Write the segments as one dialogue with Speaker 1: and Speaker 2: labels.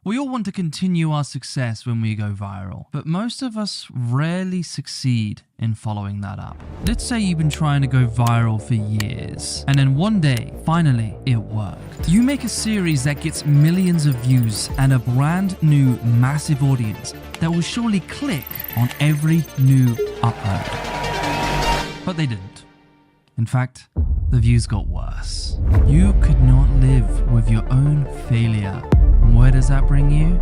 Speaker 1: We all want to continue our success when we go viral, but most of us rarely succeed in following that up. Let's say you've been trying to go viral for years, and then one day, finally, it worked. You make a series that gets millions of views and a brand new massive audience that will surely click on every new upload. But they didn't. In fact, the views got worse. You could not live with your own failure. Where does that bring you?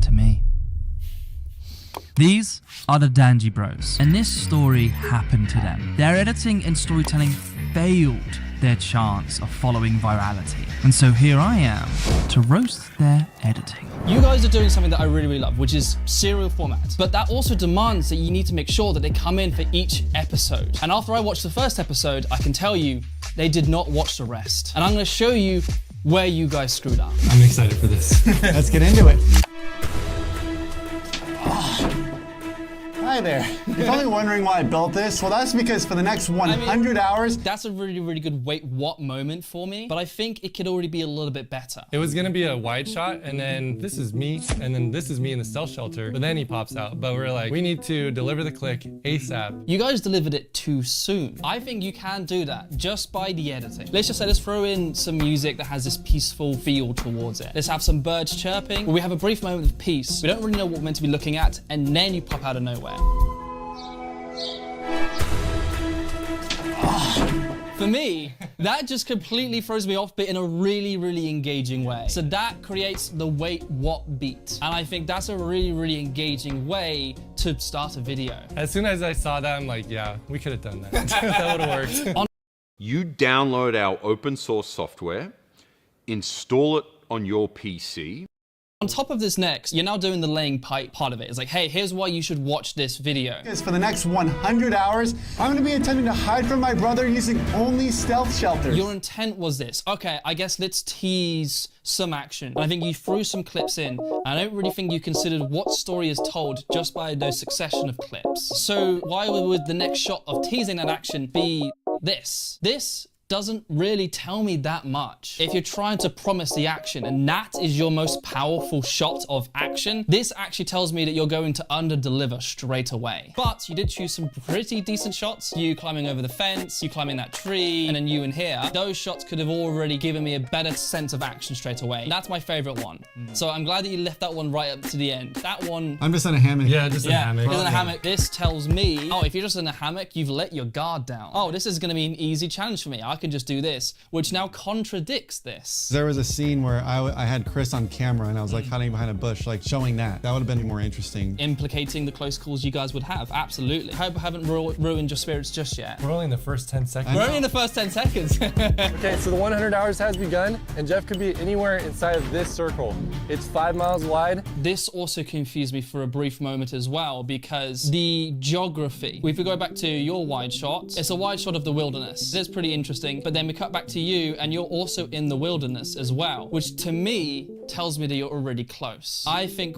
Speaker 1: To me. These are the Dangy Bros, and this story happened to them. Their editing and storytelling failed their chance of following virality. And so here I am to roast their editing.
Speaker 2: You guys are doing something that I really, really love, which is serial format. But that also demands that you need to make sure that they come in for each episode. And after I watched the first episode, I can tell you they did not watch the rest. And I'm gonna show you where you guys screwed up.
Speaker 3: I'm excited for this.
Speaker 4: Let's get into it. Hi there. You're probably wondering why I built this. Well, that's because for the next 100 hours...
Speaker 2: That's a really, really good wait, what moment for me, but I think it could already be a little bit better.
Speaker 3: It was gonna be a wide shot, and then this is me, and then this is me in the stealth shelter, but then he pops out. But we're like, we need to deliver the click ASAP.
Speaker 2: You guys delivered it too soon. I think you can do that just by the editing. Let's just say, let's throw in some music that has this peaceful feel towards it. Let's have some birds chirping. We have a brief moment of peace. We don't really know what we're meant to be looking at, and then you pop out of nowhere. For me, that just completely throws me off, but in a really, really engaging way. So that creates the wait, what beat. And I think that's a really, really engaging way to start a video.
Speaker 3: As soon as I saw that, I'm like, yeah, we could have done that. That would have worked.
Speaker 5: You download our open source software, install it on your PC.
Speaker 2: On top of this next, you're now doing the laying pipe part of it. It's like, hey, here's why you should watch this video.
Speaker 4: For the next 100 hours, I'm going to be attempting to hide from my brother using only stealth shelters.
Speaker 2: Your intent was this. Okay, I guess let's tease some action. I think you threw some clips in. I don't really think you considered what story is told just by those succession of clips. So why would the next shot of teasing that action be this? This doesn't really tell me that much. If you're trying to promise the action and that is your most powerful shot of action, this actually tells me that you're going to under-deliver straight away. But you did choose some pretty decent shots. You climbing over the fence, you climbing that tree, and then you in here. Those shots could have already given me a better sense of action straight away. That's my favorite one. So I'm glad that you left that one right up to the end. That one...
Speaker 4: I'm just in a hammock.
Speaker 3: Yeah, just in a hammock.
Speaker 2: Just in a hammock. This tells me, oh, if you're just in a hammock, you've let your guard down. Oh, this is gonna be an easy challenge for me. I can just do this, which now contradicts this.
Speaker 4: There was a scene where I had Chris on camera and I was like hiding behind a bush, like showing that. That would have been more interesting.
Speaker 2: Implicating the close calls you guys would have, absolutely. I hope I haven't ruined your spirits just yet.
Speaker 3: We're only in the first 10 seconds.
Speaker 2: We're only in the first 10 seconds.
Speaker 6: Okay, so the 100 hours has begun, and Jeff could be anywhere inside of this circle. It's 5 miles wide.
Speaker 2: This also confused me for a brief moment as well, because the geography, if we go back to your wide shot, it's a wide shot of the wilderness. It's pretty interesting, but then we cut back to you and you're also in the wilderness as well, which to me tells me that you're already close. I think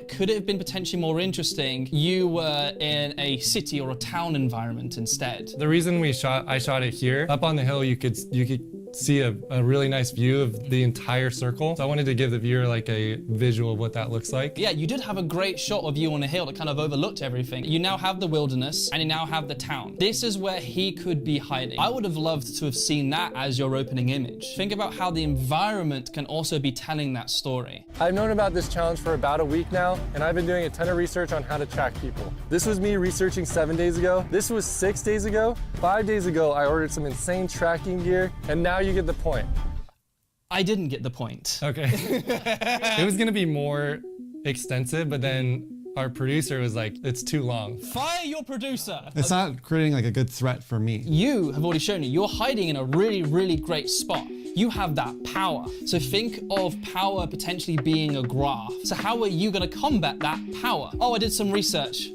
Speaker 2: could it have been potentially more interesting, you were in a city or a town environment instead.
Speaker 3: The reason I shot it here, up on the hill, you could see a really nice view of the entire circle. So I wanted to give the viewer like a visual of what that looks like.
Speaker 2: Yeah, you did have a great shot of you on a hill that kind of overlooked everything. You now have the wilderness and you now have the town. This is where he could be hiding. I would have loved to have seen that as your opening image. Think about how the environment can also be telling that story.
Speaker 6: I've known about this challenge for about a week now, and I've been doing a ton of research on how to track people. This was me researching 7 days ago. This was 6 days ago. 5 days ago, I ordered some insane tracking gear, and now you get the point.
Speaker 2: I didn't get the point.
Speaker 3: Okay. It was gonna be more extensive, but then our producer was like, it's too long.
Speaker 2: Fire your producer.
Speaker 4: It's not creating like a good threat for me.
Speaker 2: You have already shown me you're hiding in a really, really great spot. You have that power. So think of power potentially being a graph. So how are you gonna combat that power? Oh, I did some research.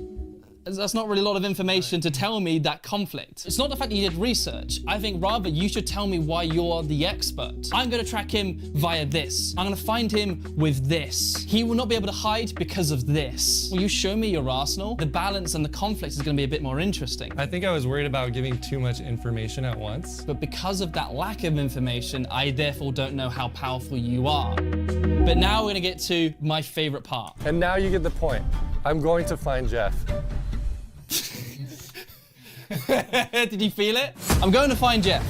Speaker 2: that's not really a lot of information to tell me that conflict. It's not the fact that you did research. I think rather you should tell me why you're the expert. I'm gonna track him via this. I'm gonna find him with this. He will not be able to hide because of this. Will you show me your arsenal? The balance and the conflict is gonna be a bit more interesting.
Speaker 3: I think I was worried about giving too much information at once.
Speaker 2: But because of that lack of information, I therefore don't know how powerful you are. But now we're gonna get to my favorite part.
Speaker 6: And now you get the point. I'm going to find Jeff.
Speaker 2: Did you feel it? I'm going to find Jeff.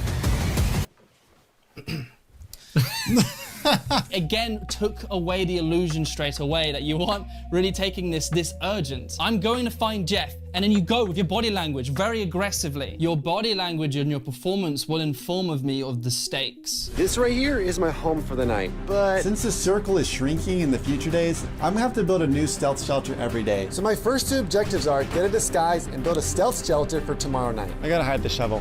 Speaker 2: Again, took away the illusion straight away that you weren't really taking this urgent. I'm going to find Jeff. And then you go with your body language very aggressively. Your body language and your performance will inform of me of the stakes.
Speaker 7: This right here is my home for the night, but
Speaker 4: Since the circle is shrinking in the future days, I'm gonna have to build a new stealth shelter every day.
Speaker 7: so my first two objectives are get a disguise and build a stealth shelter for tomorrow night.
Speaker 4: I gotta hide the shovel.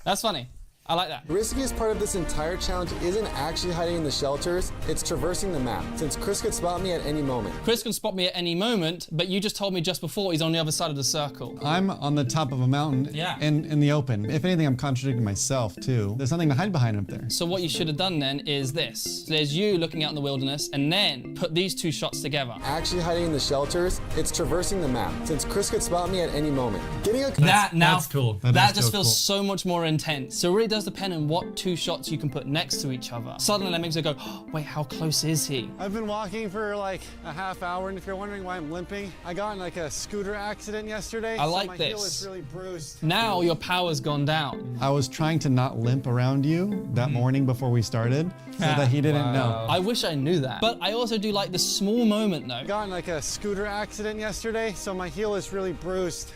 Speaker 2: That's funny. I like that.
Speaker 7: The riskiest part of this entire challenge isn't actually hiding in the shelters, it's traversing the map, since Chris could spot me at any moment.
Speaker 2: Chris can spot me at any moment, but you just told me just before he's on the other side of the circle.
Speaker 4: I'm on the top of a mountain
Speaker 2: Yeah.
Speaker 4: in the open. If anything, I'm contradicting myself too. There's nothing to hide behind up there.
Speaker 2: So what you should have done then is this. So there's you looking out in the wilderness, and then put these two shots together.
Speaker 7: Actually hiding in the shelters, it's traversing the map, since Chris could spot me at any moment. Getting a
Speaker 3: That's cool.
Speaker 2: That just feels so much more intense. So it really does depend on what two shots you can put next to each other. Suddenly that makes me go, oh, wait, how close is he?
Speaker 4: I've been walking for like a half hour, and if you're wondering why I'm limping, I got in like a scooter accident yesterday.
Speaker 2: I like
Speaker 4: so my
Speaker 2: this.
Speaker 4: heel is really bruised.
Speaker 2: Now your power's gone down.
Speaker 4: I was trying to not limp around you that morning before we started, so that he didn't know.
Speaker 2: I wish I knew that. But I also do like the small moment though.
Speaker 4: Got in like a scooter accident yesterday, so my heel is really bruised.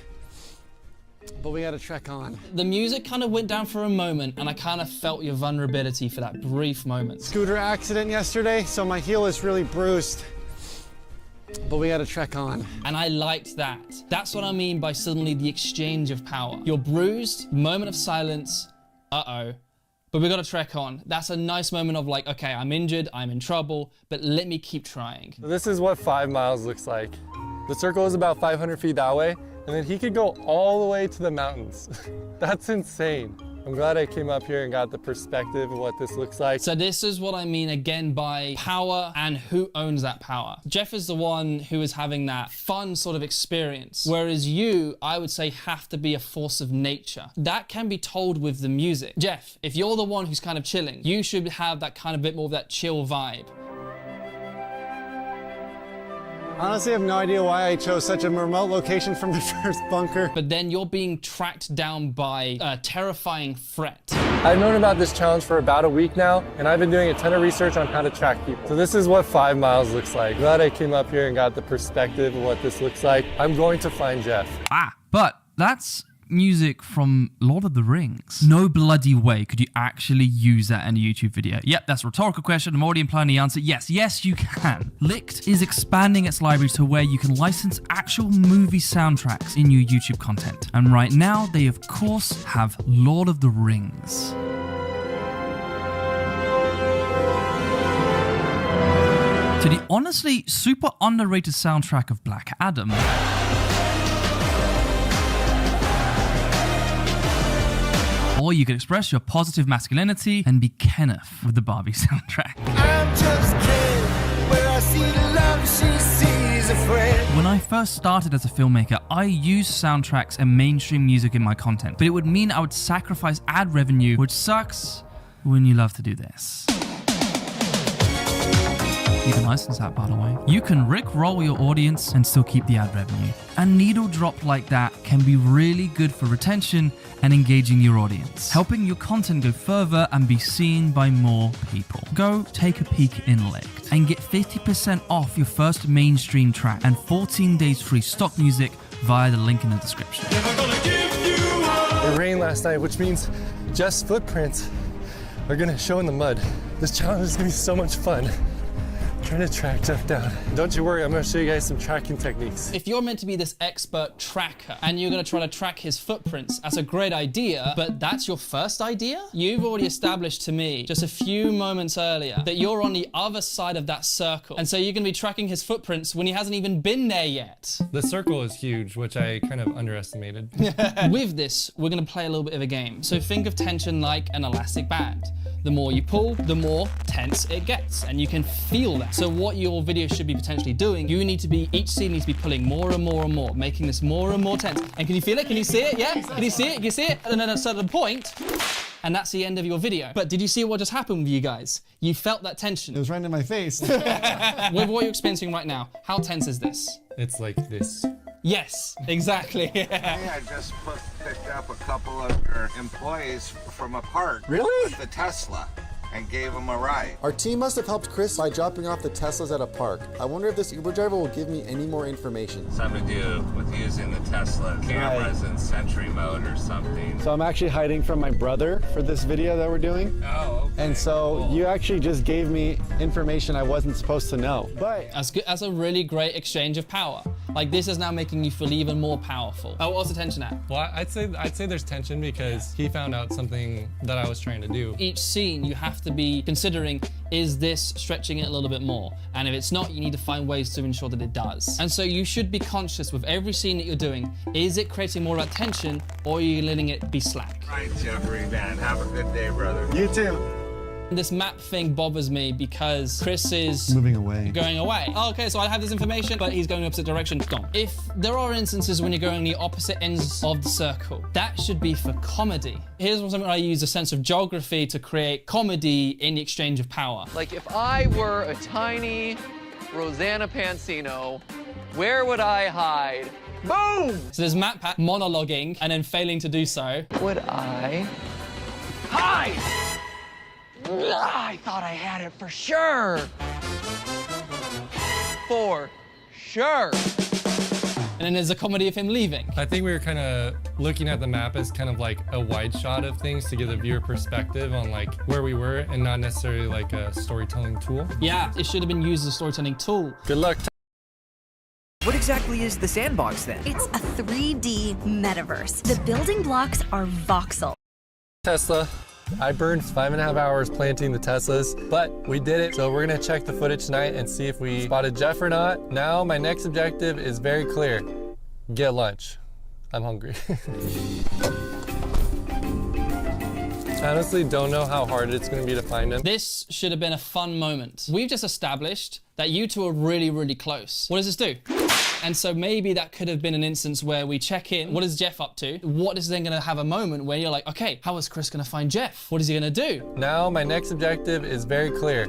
Speaker 4: But we gotta trek on.
Speaker 2: The music kind of went down for a moment and I kind of felt your vulnerability for that brief moment.
Speaker 4: Scooter accident yesterday, so my heel is really bruised. But we gotta trek on.
Speaker 2: And I liked that. That's what I mean by suddenly the exchange of power. You're bruised, moment of silence, uh-oh. But we gotta trek on. That's a nice moment of like, okay, I'm injured, I'm in trouble, but let me keep trying.
Speaker 6: So this is what 5 miles looks like. The circle is about 500 feet that way, and then he could go all the way to the mountains. That's insane. I'm glad I came up here and got the perspective of what this looks like.
Speaker 2: So this is what I mean again by power and who owns that power. Jeff is the one who is having that fun sort of experience, whereas you, I would say, have to be a force of nature. That can be told with the music. Jeff, if you're the one who's kind of chilling, you should have that kind of bit more of that chill vibe.
Speaker 4: Honestly, I have no idea why I chose such a remote location from the first bunker.
Speaker 2: But then you're being tracked down by a terrifying threat.
Speaker 6: I've known about this challenge for about a week now, and I've been doing a ton of research on how to track people. So this is what 5 miles looks like. Glad I came up here and got the perspective of what this looks like. I'm going to find Jeff.
Speaker 1: But that's music from Lord of the Rings. No bloody way could you actually use that in a YouTube video. Yep, that's a rhetorical question. I'm already implying the answer. Yes, you can. Licked is expanding its library to where you can license actual movie soundtracks in your YouTube content. And right now, they of course have Lord of the Rings. To the honestly super underrated soundtrack of Black Adam. Or you could express your positive masculinity and be Kenneth with the Barbie soundtrack.
Speaker 8: I'm just Ken, where I see love, she sees a friend.
Speaker 1: When I first started as a filmmaker, I used soundtracks and mainstream music in my content, but it would mean I would sacrifice ad revenue, which sucks when you love to do this. You can license that, by the way. You can rickroll your audience and still keep the ad revenue. A needle drop like that can be really good for retention and engaging your audience, helping your content go further and be seen by more people. Go take a peek in Licked and get 50% off your first mainstream track and 14 days free stock music via the link in the description.
Speaker 6: It rained last night, which means Jeff's footprints are gonna show in the mud. This challenge is gonna be so much fun. Trying to track Jeff down. Don't you worry, I'm gonna show you guys some tracking techniques.
Speaker 2: If you're meant to be this expert tracker and you're gonna try to track his footprints, that's a great idea, but that's your first idea? You've already established to me just a few moments earlier that you're on the other side of that circle. And so you're gonna be tracking his footprints when he hasn't even been there yet.
Speaker 3: The circle is huge, which I kind of underestimated.
Speaker 2: With this, we're gonna play a little bit of a game. So think of tension like an elastic band. The more you pull, the more tense it gets, and you can feel that. So what your video should be potentially doing, each scene needs to be pulling more and more and more, making this more and more tense. And can you feel it? Can you see it? Yeah? Can you see it? Can you see it? And then at a certain point, and that's the end of your video. But did you see what just happened with you guys? You felt that tension.
Speaker 4: It was right in my face.
Speaker 2: With what you're experiencing right now, how tense is this?
Speaker 3: It's like this.
Speaker 2: Yes, exactly.
Speaker 9: I just picked up a couple of your employees from a park.
Speaker 4: Really?
Speaker 9: With the Tesla. And gave them a ride.
Speaker 7: Our team must have helped Chris by dropping off the Teslas at a park. I wonder if this Uber driver will give me any more information.
Speaker 9: Something to do with using the Tesla cameras in Sentry mode or something.
Speaker 10: So I'm actually hiding from my brother for this video that we're doing.
Speaker 9: Oh, okay.
Speaker 10: And so
Speaker 9: Cool.
Speaker 10: you actually just gave me information I wasn't supposed to know. But
Speaker 2: That's a really great exchange of power. Like, this is now making you feel even more powerful. Oh, what's the tension at?
Speaker 3: Well, I'd say there's tension because he found out something that I was trying to do.
Speaker 2: Each scene, you have to be considering, is this stretching it a little bit more? And if it's not, you need to find ways to ensure that it does. And so you should be conscious with every scene that you're doing, is it creating more of that tension, or are you letting it be slack?
Speaker 9: Right, Jeffrey, man. Have a good day, brother.
Speaker 4: You too.
Speaker 2: This map thing bothers me because Chris is
Speaker 4: Moving away.
Speaker 2: going away. Oh, okay, so I have this information, but he's going the opposite direction. Gone. If there are instances when you're going the opposite ends of the circle, that should be for comedy. Here's something I use a sense of geography to create comedy in the exchange of power.
Speaker 11: Like, if I were a tiny Rosanna Pansino, where would I hide? Boom!
Speaker 2: So there's Matt Pat monologuing and then failing to do so.
Speaker 11: Would I hide? I thought I had it for sure. For sure.
Speaker 2: And then there's a comedy of him leaving.
Speaker 3: I think we were kind of looking at the map as kind of like a wide shot of things to give the viewer perspective on like where we were and not necessarily like a storytelling tool.
Speaker 2: Yeah, it should have been used as a storytelling tool.
Speaker 3: Good luck.
Speaker 12: What exactly is the sandbox then?
Speaker 13: It's a 3D metaverse. The building blocks are voxel.
Speaker 6: Tesla. I burned 5.5 hours planting the Teslas, but we did it. So we're gonna check the footage tonight and see if we spotted Jeff or not. Now my next objective is very clear. Get lunch. I'm hungry. I honestly don't know how hard it's gonna be to find him.
Speaker 2: This should have been a fun moment. We've just established that you two are really, really close. What does this do? And so maybe that could have been an instance where we check in. What is Jeff up to? What is then gonna have a moment where you're like, okay, how is Chris gonna find Jeff? What is he gonna do?
Speaker 6: Now my next objective is very clear.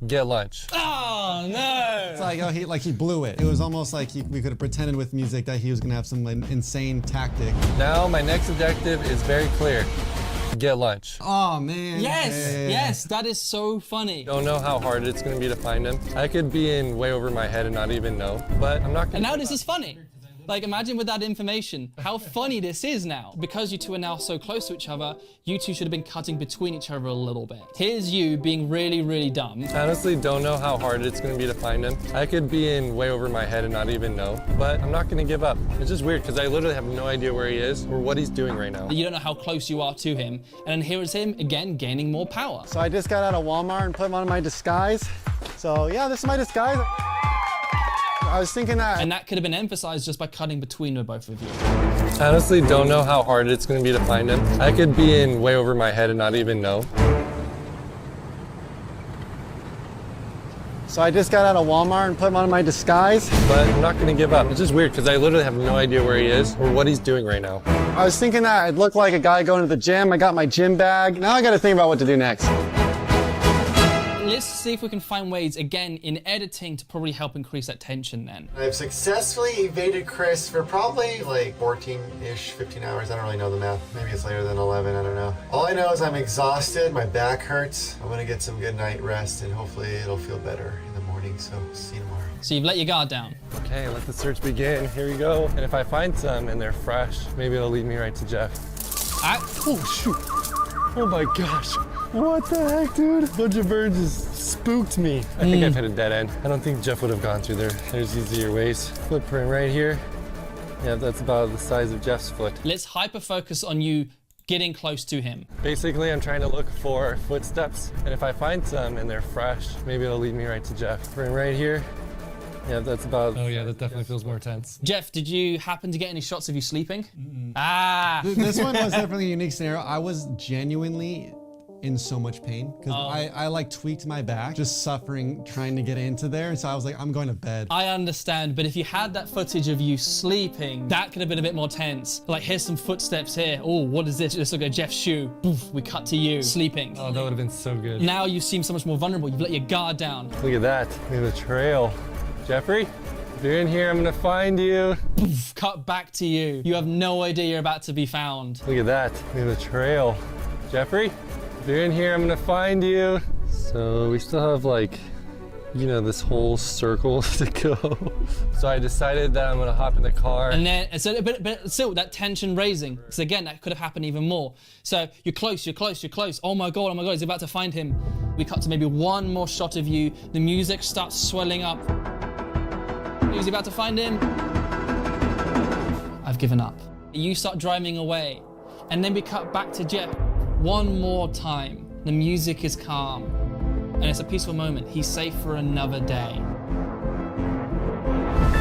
Speaker 6: Get lunch.
Speaker 2: Oh, no.
Speaker 4: It's like, he blew it. It was almost like we could have pretended with music that he was gonna have some insane tactic.
Speaker 6: Now my next objective is very clear. Get lunch.
Speaker 4: Oh man.
Speaker 2: Yes, that is so funny.
Speaker 6: Don't know how hard it's gonna be to find him. I could be in way over my head and not even know, but I'm not gonna.
Speaker 2: And now this is funny. Like, imagine with that information, how funny this is now. Because you two are now so close to each other, you two should have been cutting between each other a little bit. Here's you being really, really dumb.
Speaker 6: I honestly don't know how hard it's gonna be to find him. I could be in way over my head and not even know, but I'm not gonna give up. It's just weird because I literally have no idea where he is or what he's doing right now.
Speaker 2: You don't know how close you are to him. And then here is him, again, gaining more power.
Speaker 10: so I just got out of Walmart and put on my disguise. So yeah, this is my disguise. I was thinking that.
Speaker 2: And that could have been emphasized just by cutting between the both of you.
Speaker 6: I honestly don't know how hard it's gonna be to find him. I could be in way over my head and not even know.
Speaker 10: So I just got out of Walmart and put on my disguise.
Speaker 6: But I'm not gonna give up. It's just weird because I literally have no idea where he is or what he's doing right now.
Speaker 10: I was thinking that I'd look like a guy going to the gym. I got my gym bag. Now I gotta think about what to do next.
Speaker 2: Let's see if we can find ways, again, in editing to probably help increase that tension then.
Speaker 7: I've successfully evaded Chris for probably like 14-ish, 15 hours. I don't really know the math. Maybe it's later than 11, I don't know. All I know is I'm exhausted, my back hurts. I'm gonna get some good night rest and hopefully it'll feel better in the morning, so see you tomorrow.
Speaker 2: So you've let your guard down.
Speaker 6: Okay, let the search begin. Here we go. And if I find some and they're fresh, maybe it'll lead me right to Jeff.
Speaker 10: Oh shoot. Oh my gosh. What the heck, dude? A bunch of birds just
Speaker 6: spooked me. I think I've hit a dead end. I don't think Jeff would have gone through there. There's easier ways. Footprint right here. Yeah, that's about the size of Jeff's foot.
Speaker 2: Let's hyper focus on you getting close to him.
Speaker 6: Basically, I'm trying to look for footsteps, and if I find some and they're fresh, maybe it'll lead me right to Jeff. Footprint right here. Yeah, that's about...
Speaker 3: Oh yeah, that definitely feels more tense.
Speaker 2: Jeff, did you happen to get any shots of you sleeping?
Speaker 10: This one was definitely a unique scenario. I was genuinely in so much pain because I like tweaked my back, just suffering trying to get into there. And so I was like, I'm going to bed.
Speaker 2: I understand, but if you had that footage of you sleeping, that could have been a bit more tense. Like, here's some footsteps here. Oh, what is this? Let's look at Jeff's shoe. Boof, we cut to you sleeping.
Speaker 6: Oh, that would have been so good.
Speaker 2: Now you seem so much more vulnerable. You've let your guard down.
Speaker 6: Look at that. Look at the trail. Jeffrey, if you're in here, I'm gonna find you.
Speaker 2: Poof, cut back to you. You have no idea you're about to be found.
Speaker 6: Look at that. Look at the trail. Jeffrey, if you're in here, I'm gonna find you. So we still have like, you know, this whole circle to go. So I decided that I'm gonna hop in the car.
Speaker 2: And then, but still, that tension raising. So again, that could have happened even more. So you're close, you're close, you're close. Oh my God, he's about to find him. We cut to maybe one more shot of you. The music starts swelling up. He's about to find him. I've given up. You start driving away. And then we cut back to Jeff one more time. The music is calm. And it's a peaceful moment. He's safe for another day.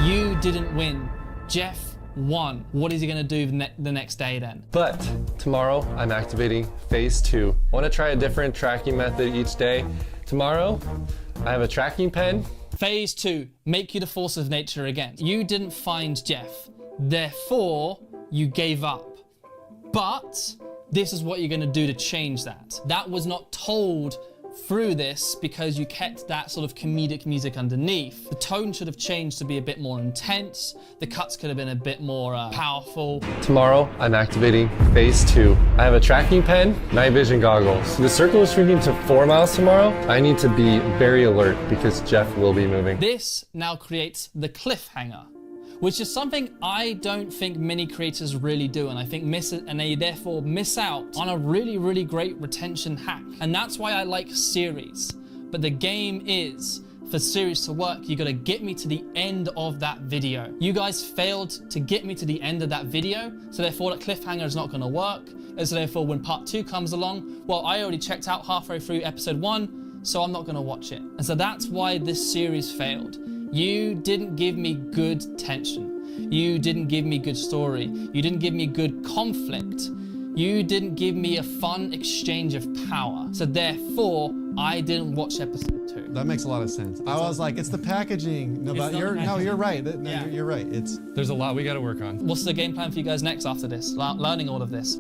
Speaker 2: You didn't win. Jeff won. What is he gonna do the next day then?
Speaker 6: But tomorrow, I'm activating phase 2. I wanna try a different tracking method each day. Tomorrow, I have a tracking pen.
Speaker 2: Phase 2, make you the force of nature again. You didn't find Jeff, therefore you gave up. But this is what you're gonna do to change that. That was not told through this because you kept that sort of comedic music underneath. The tone should have changed to be a bit more intense. The cuts could have been a bit more powerful.
Speaker 6: Tomorrow, I'm activating phase 2. I have a tracking pen, night vision goggles. The circle is shrinking to 4 miles tomorrow. I need to be very alert because Jeff will be moving.
Speaker 2: This now creates the cliffhanger, which is something I don't think many creators really do, and I think they therefore miss out on a really, really great retention hack. And that's why I like series. But the game is, for series to work, you gotta get me to the end of that video. You guys failed to get me to the end of that video, so therefore that cliffhanger is not gonna work. And so therefore when part 2 comes along, well, I already checked out halfway through episode 1, so I'm not gonna watch it. And so that's why this series failed. You didn't give me good tension. You didn't give me good story. You didn't give me good conflict. You didn't give me a fun exchange of power. So therefore, I didn't watch episode 2.
Speaker 10: That makes a lot of sense. I was like, it's the packaging. No, but you're right. No, you're right.
Speaker 3: There's a lot we got to work on.
Speaker 2: What's the game plan for you guys next after this? Learning all of this.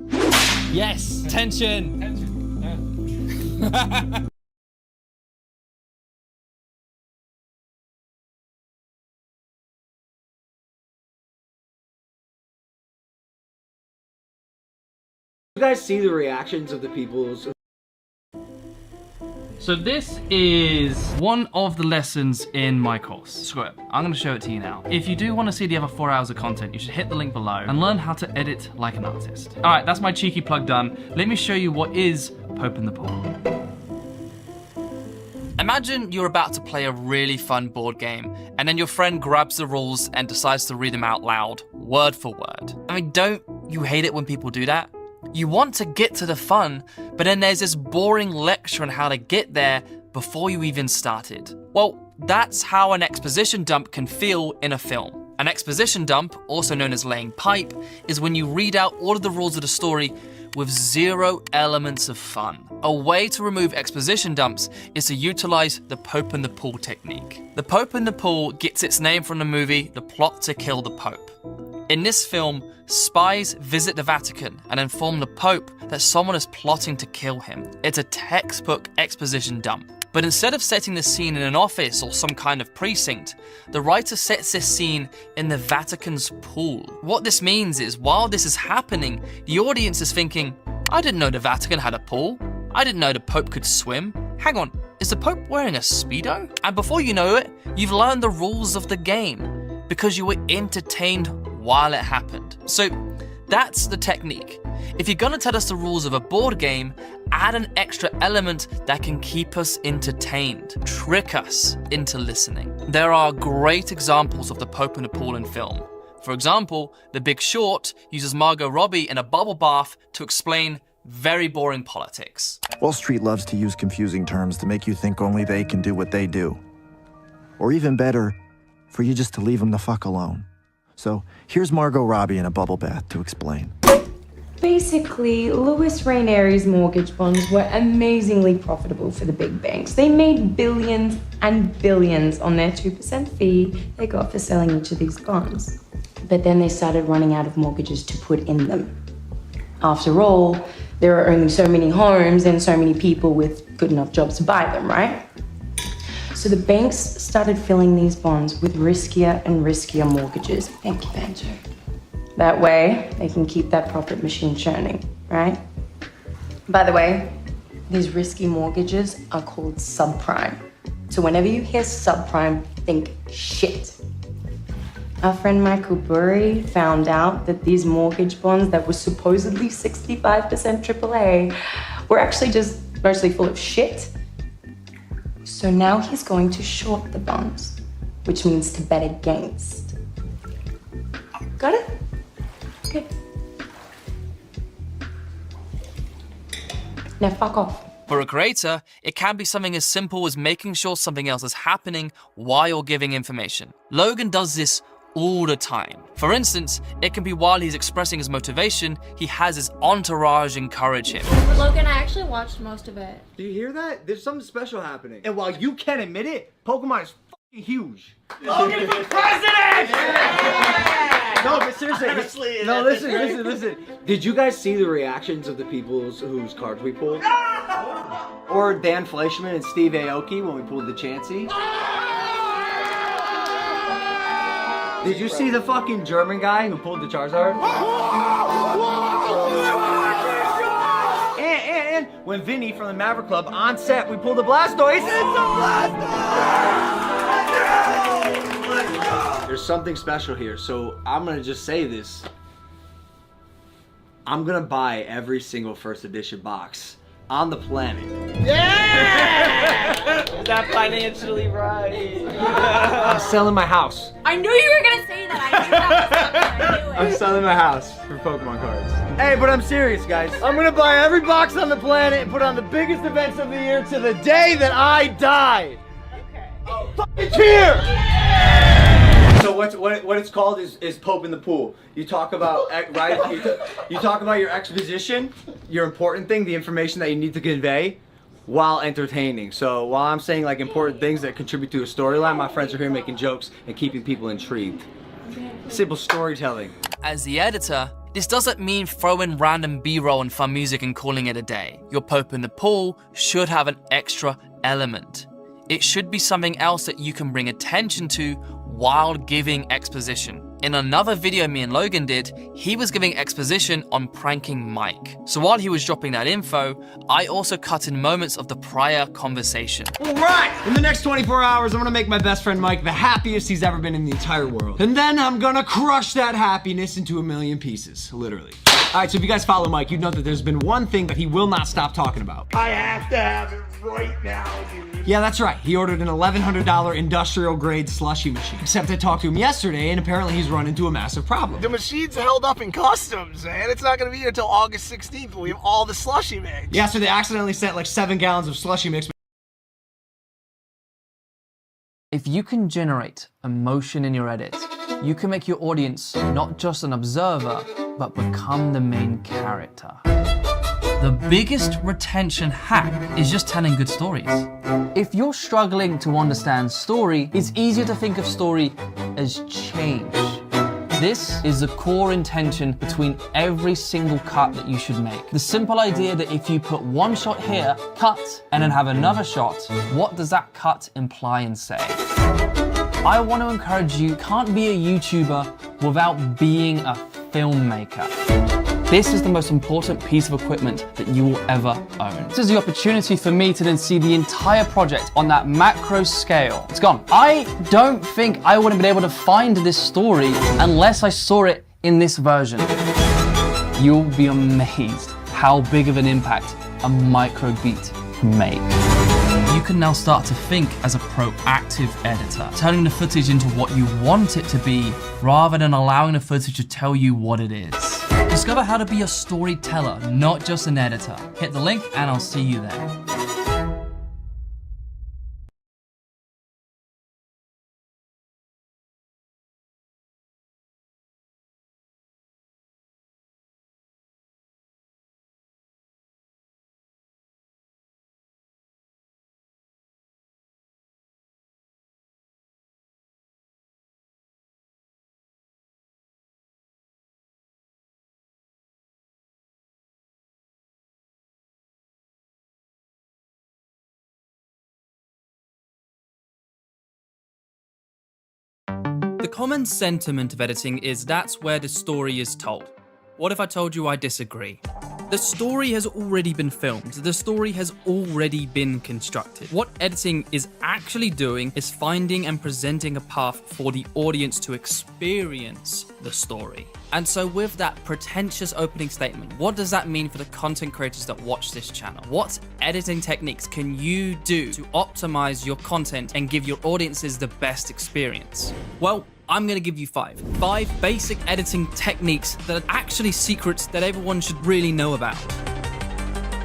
Speaker 2: Yes, tension.
Speaker 3: Tension. Yeah.
Speaker 14: You guys see the reactions of the people.
Speaker 1: So this is one of the lessons in my course. Screw it, I'm gonna show it to you now. If you do wanna see the other 4 hours of content, you should hit the link below and learn how to edit like an artist. All right, that's my cheeky plug done. Let me show you what is Pope in the Pool. Imagine you're about to play a really fun board game, and then your friend grabs the rules and decides to read them out loud, word for word. I mean, don't you hate it when people do that? You want to get to the fun, but then there's this boring lecture on how to get there before you even started. Well, that's how an exposition dump can feel in a film. An exposition dump, also known as laying pipe, is when you read out all of the rules of the story with 0 elements of fun. A way to remove exposition dumps is to utilize the Pope in the Pool technique. The Pope in the Pool gets its name from the movie The Plot to Kill the Pope. In this film, spies visit the Vatican and inform the Pope that someone is plotting to kill him. It's a textbook exposition dump. But instead of setting the scene in an office or some kind of precinct, the writer sets this scene in the Vatican's pool. What this means is, while this is happening, the audience is thinking, I didn't know the Vatican had a pool. I didn't know the Pope could swim. Hang on, is the Pope wearing a Speedo? And before you know it, you've learned the rules of the game because you were entertained while it happened. So
Speaker 15: That's the technique. If you're gonna tell us the rules of a board game, add an extra element that can keep us entertained, trick us into listening. There are great examples of the Pope and the Pool in film. For example, The Big Short uses Margot Robbie in a bubble bath to explain very boring politics.
Speaker 16: Wall Street loves to use confusing terms to make you think only they can do what they do. Or even better, for you just to leave them the fuck alone. So here's Margot Robbie in a bubble bath to explain.
Speaker 17: Basically, Louis Ranieri's mortgage bonds were amazingly profitable for the big banks. They made billions and billions on their 2% fee they got for selling each of these bonds. But then they started running out of mortgages to put in them. After all, there are only so many homes and so many people with good enough jobs to buy them, right? So the banks started filling these bonds with riskier and riskier mortgages. Thank you, Banjo. That way, they can keep that profit machine churning, right? By the way, these risky mortgages are called subprime. So whenever you hear subprime, think shit. Our friend Michael Burry found out that these mortgage bonds that were supposedly 65% AAA were actually just mostly full of shit. So now he's going to short the bonds, which means to bet against. Got it? Good. Now fuck off.
Speaker 15: For a creator, it can be something as simple as making sure something else is happening while giving information. Logan does this all the time. For instance, it can be while he's expressing his motivation, he has his entourage encourage him.
Speaker 18: Logan, I actually watched most of it.
Speaker 14: Do you hear that? There's something special happening. And while you can't admit it, Pokemon is fucking huge.
Speaker 8: Logan for president!
Speaker 14: Yeah! No, but seriously.
Speaker 8: Honestly,
Speaker 14: no, listen. Did you guys see the reactions of the people whose cards we pulled? Or Dan Fleischman and Steve Aoki when we pulled the Chansey? Did you see the fucking German guy who pulled the Charizard? And when Vinny from the Maverick Club on set, we pulled the Blastoise. It's a Blastoise! There's something special here, so I'm gonna just say this. I'm gonna buy every single first edition box on the planet.
Speaker 8: Yeah! Is that financially right?
Speaker 14: I'm selling my house.
Speaker 18: I knew you were gonna say that. I knew that was something. I knew it.
Speaker 14: I'm selling my house for Pokemon cards. Hey, but I'm serious, guys. I'm gonna buy every box on the planet and put on the biggest events of the year to the day that I die. Okay. Oh, fucking cheer! So what it's called is Pope in the Pool. You talk about right. You talk about your exposition, your important thing, the information that you need to convey, while entertaining. So while I'm saying like important things that contribute to a storyline, my friends are here making jokes and keeping people intrigued. Simple storytelling.
Speaker 15: As the editor, this doesn't mean throwing random B-roll and fun music and calling it a day. Your Pope in the Pool should have an extra element. It should be something else that you can bring attention to while giving exposition. In another video me and Logan did, he was giving exposition on pranking Mike. So while he was dropping that info, I also cut in moments of the prior conversation.
Speaker 14: All right, in the next 24 hours, I'm gonna make my best friend Mike the happiest he's ever been in the entire world. And then I'm gonna crush that happiness into a million pieces, literally. All right, so if you guys follow Mike, you'd know that there's been one thing that he will not stop talking about.
Speaker 8: I have to have it right now, dude.
Speaker 14: Yeah, that's right. He ordered an $1,100 industrial grade slushy machine. Except I talked to him yesterday and apparently he's run into a massive problem.
Speaker 8: The machine's held up in customs, man. It's not gonna be here until August 16th when we have all the slushy mix.
Speaker 14: Yeah, so they accidentally sent like 7 gallons of slushy mix.
Speaker 15: If you can generate emotion in your edit, you can make your audience not just an observer, but become the main character. The biggest retention hack is just telling good stories. If you're struggling to understand story, it's easier to think of story as change. This is the core intention between every single cut that you should make. The simple idea that if you put one shot here, cut, and then have another shot, what does that cut imply and say? I want to encourage you, can't be a YouTuber without being a filmmaker. This is the most important piece of equipment that you will ever own. This is the opportunity for me to then see the entire project on that macro scale. It's gone. I don't think I would have been able to find this story unless I saw it in this version. You'll be amazed how big of an impact a micro beat can make. You can now start to think as a proactive editor, turning the footage into what you want it to be rather than allowing the footage to tell you what it is. Discover how to be a storyteller, not just an editor. Hit the link and I'll see you there. The common sentiment of editing is that's where the story is told. What if I told you I disagree? The story has already been filmed. The story has already been constructed. What editing is actually doing is finding and presenting a path for the audience to experience the story. And so with that pretentious opening statement, what does that mean for the content creators that watch this channel? What editing techniques can you do to optimize your content and give your audiences the best experience? Well, I'm gonna give you five basic editing techniques that are actually secrets that everyone should really know about.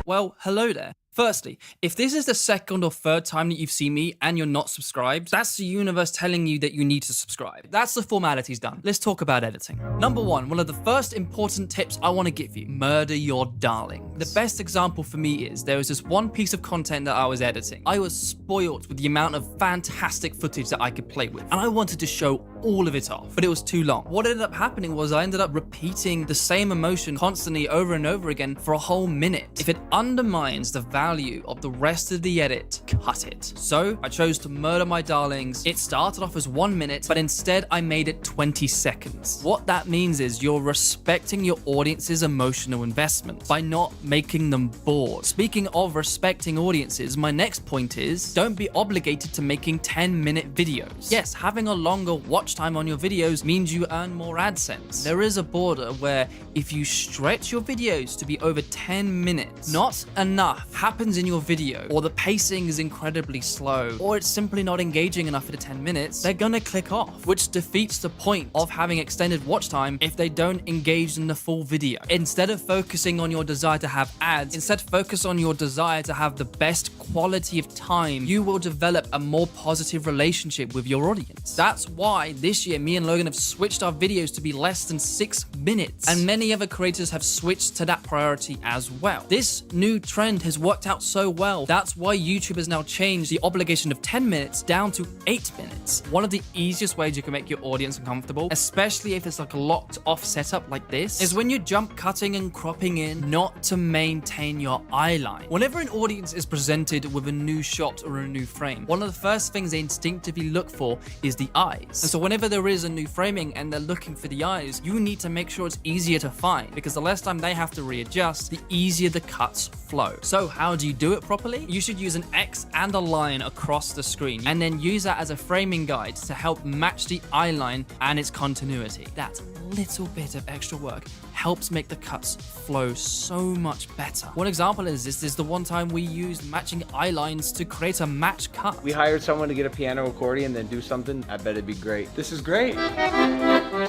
Speaker 15: Well, hello there. Firstly, if this is the second or third time that you've seen me and you're not subscribed, that's the universe telling you that you need to subscribe. That's the formalities done. Let's talk about editing. Number one of the first important tips I want to give you, murder your darlings. The best example for me is there was this one piece of content that I was editing. I was spoiled with the amount of fantastic footage that I could play with, and I wanted to show all of it off, but it was too long. What ended up happening was I ended up repeating the same emotion constantly over and over again for a whole minute. If it undermines the value of the rest of the edit, cut it. So I chose to murder my darlings. It started off as 1 minute, but instead I made it 20 seconds. What that means is you're respecting your audience's emotional investment by not making them bored. Speaking of respecting audiences, my next point is don't be obligated to making 10-minute videos. Yes, having a longer watch time on your videos means you earn more AdSense. There is a border where if you stretch your videos to be over 10 minutes, not enough happens in your video, or the pacing is incredibly slow, or it's simply not engaging enough for the 10 minutes, they're gonna click off, which defeats the point of having extended watch time if they don't engage in the full video. Instead of focusing on your desire to have ads, instead focus on your desire to have the best quality of time. You will develop a more positive relationship with your audience. That's why this year me and Logan have switched our videos to be less than 6 minutes, and many other creators have switched to that priority as well. This new trend has worked out so well. That's why YouTube has now changed the obligation of 10 minutes down to 8 minutes. One of the easiest ways you can make your audience uncomfortable, especially if it's like a locked off setup like this, is when you jump cutting and cropping in, not to maintain your eye line. Whenever an audience is presented with a new shot or a new frame, one of the first things they instinctively look for is the eyes. And so whenever there is a new framing and they're looking for the eyes, you need to make sure it's easier to find, because the less time they have to readjust, the easier the cuts flow. So how do you do it properly? You should use an X and a line across the screen, and then use that as a framing guide to help match the eye line and its continuity. That little bit of extra work helps make the cuts flow so much better. One example is this is the one time we used matching eye lines to create a match cut.
Speaker 19: We hired someone to get a piano accordion, then do something. I bet it'd be great. This is great.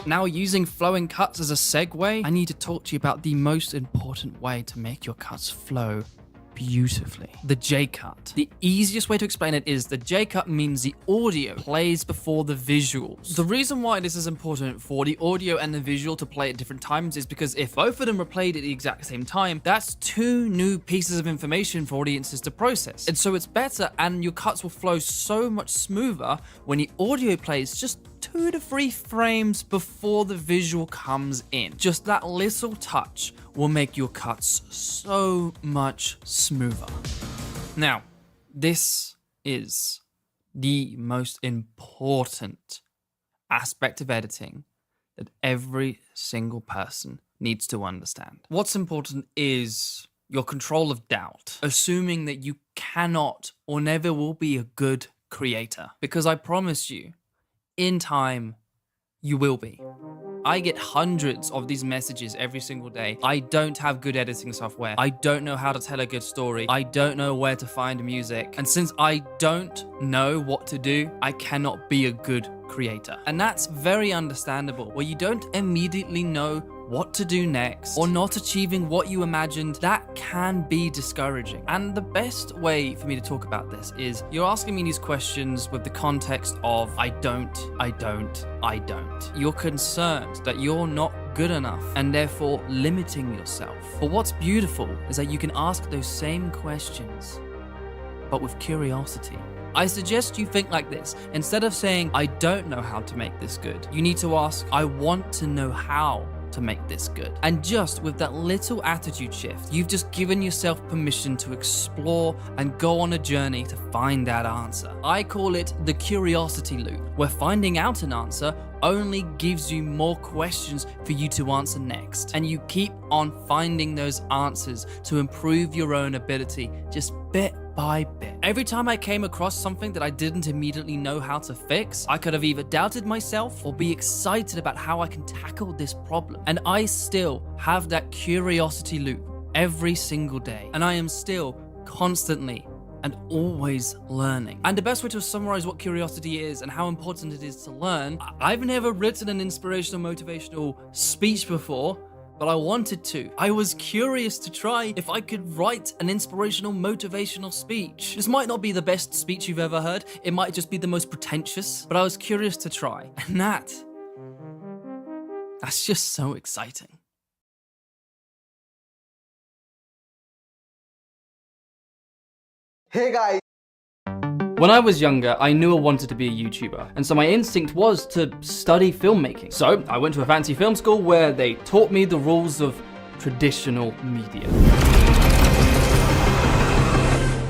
Speaker 15: Now, using flowing cuts as a segue, I need to talk to you about the most important way to make your cuts flow beautifully. The J-cut. The easiest way to explain it is the J-cut means the audio plays before the visuals. The reason why this is important for the audio and the visual to play at different times is because if both of them are played at the exact same time, that's 2 new pieces of information for audiences to process. And so it's better, and your cuts will flow so much smoother when the audio plays just 2 to 3 frames before the visual comes in. Just that little touch will make your cuts so much smoother. Now, this is the most important aspect of editing that every single person needs to understand. What's important is your control of doubt, assuming that you cannot or never will be a good creator, because I promise you, in time, you will be. I get hundreds of these messages every single day. I don't have good editing software. I don't know how to tell a good story. I don't know where to find music. And since I don't know what to do, I cannot be a good creator. And that's very understandable. Where you don't immediately know what to do next, or not achieving what you imagined, that can be discouraging. And the best way for me to talk about this is you're asking me these questions with the context of I don't. You're concerned that you're not good enough and therefore limiting yourself. But what's beautiful is that you can ask those same questions, but with curiosity. I suggest you think like this. Instead of saying, I don't know how to make this good, you need to ask, I want to know how to make this good. And just with that little attitude shift, you've just given yourself permission to explore and go on a journey to find that answer. I call it the curiosity loop, where finding out an answer only gives you more questions for you to answer next. And you keep on finding those answers to improve your own ability just bit by bit. Every time I came across something that I didn't immediately know how to fix, I could have either doubted myself or be excited about how I can tackle this problem. And I still have that curiosity loop every single day. And I am still constantly and always learning. And the best way to summarize what curiosity is and how important it is to learn, I've never written an inspirational, motivational speech before, but I wanted to. I was curious to try if I could write an inspirational, motivational speech. This might not be the best speech you've ever heard. It might just be the most pretentious, but I was curious to try. And that's just so exciting.
Speaker 14: Hey guys.
Speaker 15: When I was younger, I knew I wanted to be a YouTuber, and so my instinct was to study filmmaking. So I went to a fancy film school where they taught me the rules of traditional media.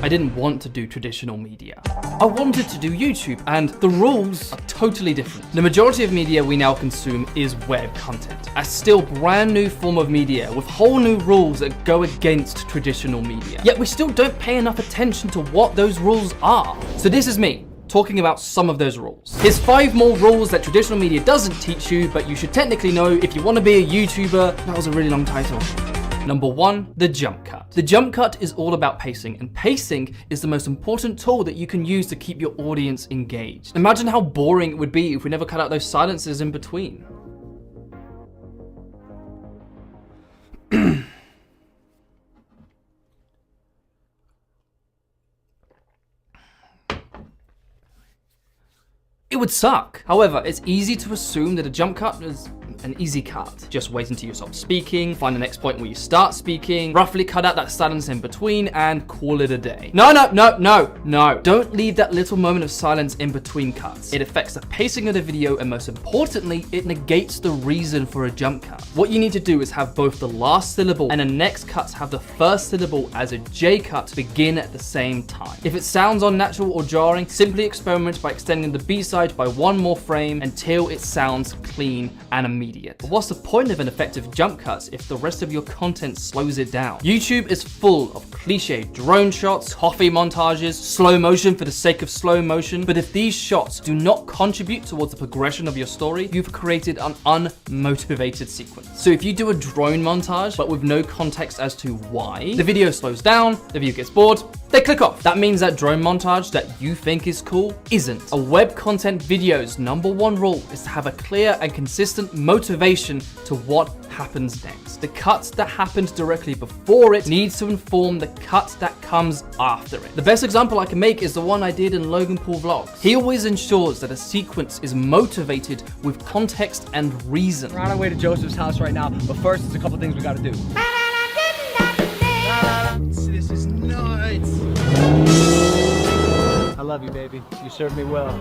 Speaker 15: I didn't want to do traditional media. I wanted to do YouTube, and the rules are totally different. The majority of media we now consume is web content, a still brand new form of media with whole new rules that go against traditional media. Yet we still don't pay enough attention to what those rules are. So this is me talking about some of those rules. Here's 5 more rules that traditional media doesn't teach you, but you should technically know if you want to be a YouTuber. That was a really long title. Number 1, the jump cut. The jump cut is all about pacing, and pacing is the most important tool that you can use to keep your audience engaged. Imagine how boring it would be if we never cut out those silences in between. It would suck. However, it's easy to assume that a jump cut is an easy cut. Just wait until you stop speaking, find the next point where you start speaking, roughly cut out that silence in between, and call it a day. No. Don't leave that little moment of silence in between cuts. It affects the pacing of the video, and most importantly, it negates the reason for a jump cut. What you need to do is have both the last syllable and the next cuts have the first syllable as a J cut begin at the same time. If it sounds unnatural or jarring, simply experiment by extending the B-side by 1 more frame until it sounds clean and immediate. But what's the point of an effective jump cut if the rest of your content slows it down? YouTube is full of cliche drone shots, coffee montages, slow motion for the sake of slow motion. But if these shots do not contribute towards the progression of your story, you've created an unmotivated sequence. So if you do a drone montage, but with no context as to why, the video slows down, the viewer gets bored, they click off. That means that drone montage that you think is cool isn't. A web content video's number 1 rule is to have a clear and consistent motivation to what happens next. The cut that happened directly before it needs to inform the cut that comes after it. The best example I can make is the one I did in Logan Paul Vlogs. He always ensures that a sequence is motivated with context and reason.
Speaker 14: We're on our way to Joseph's house right now, but first there's a couple things we gotta do. This is nuts. I love you, baby. You served me well.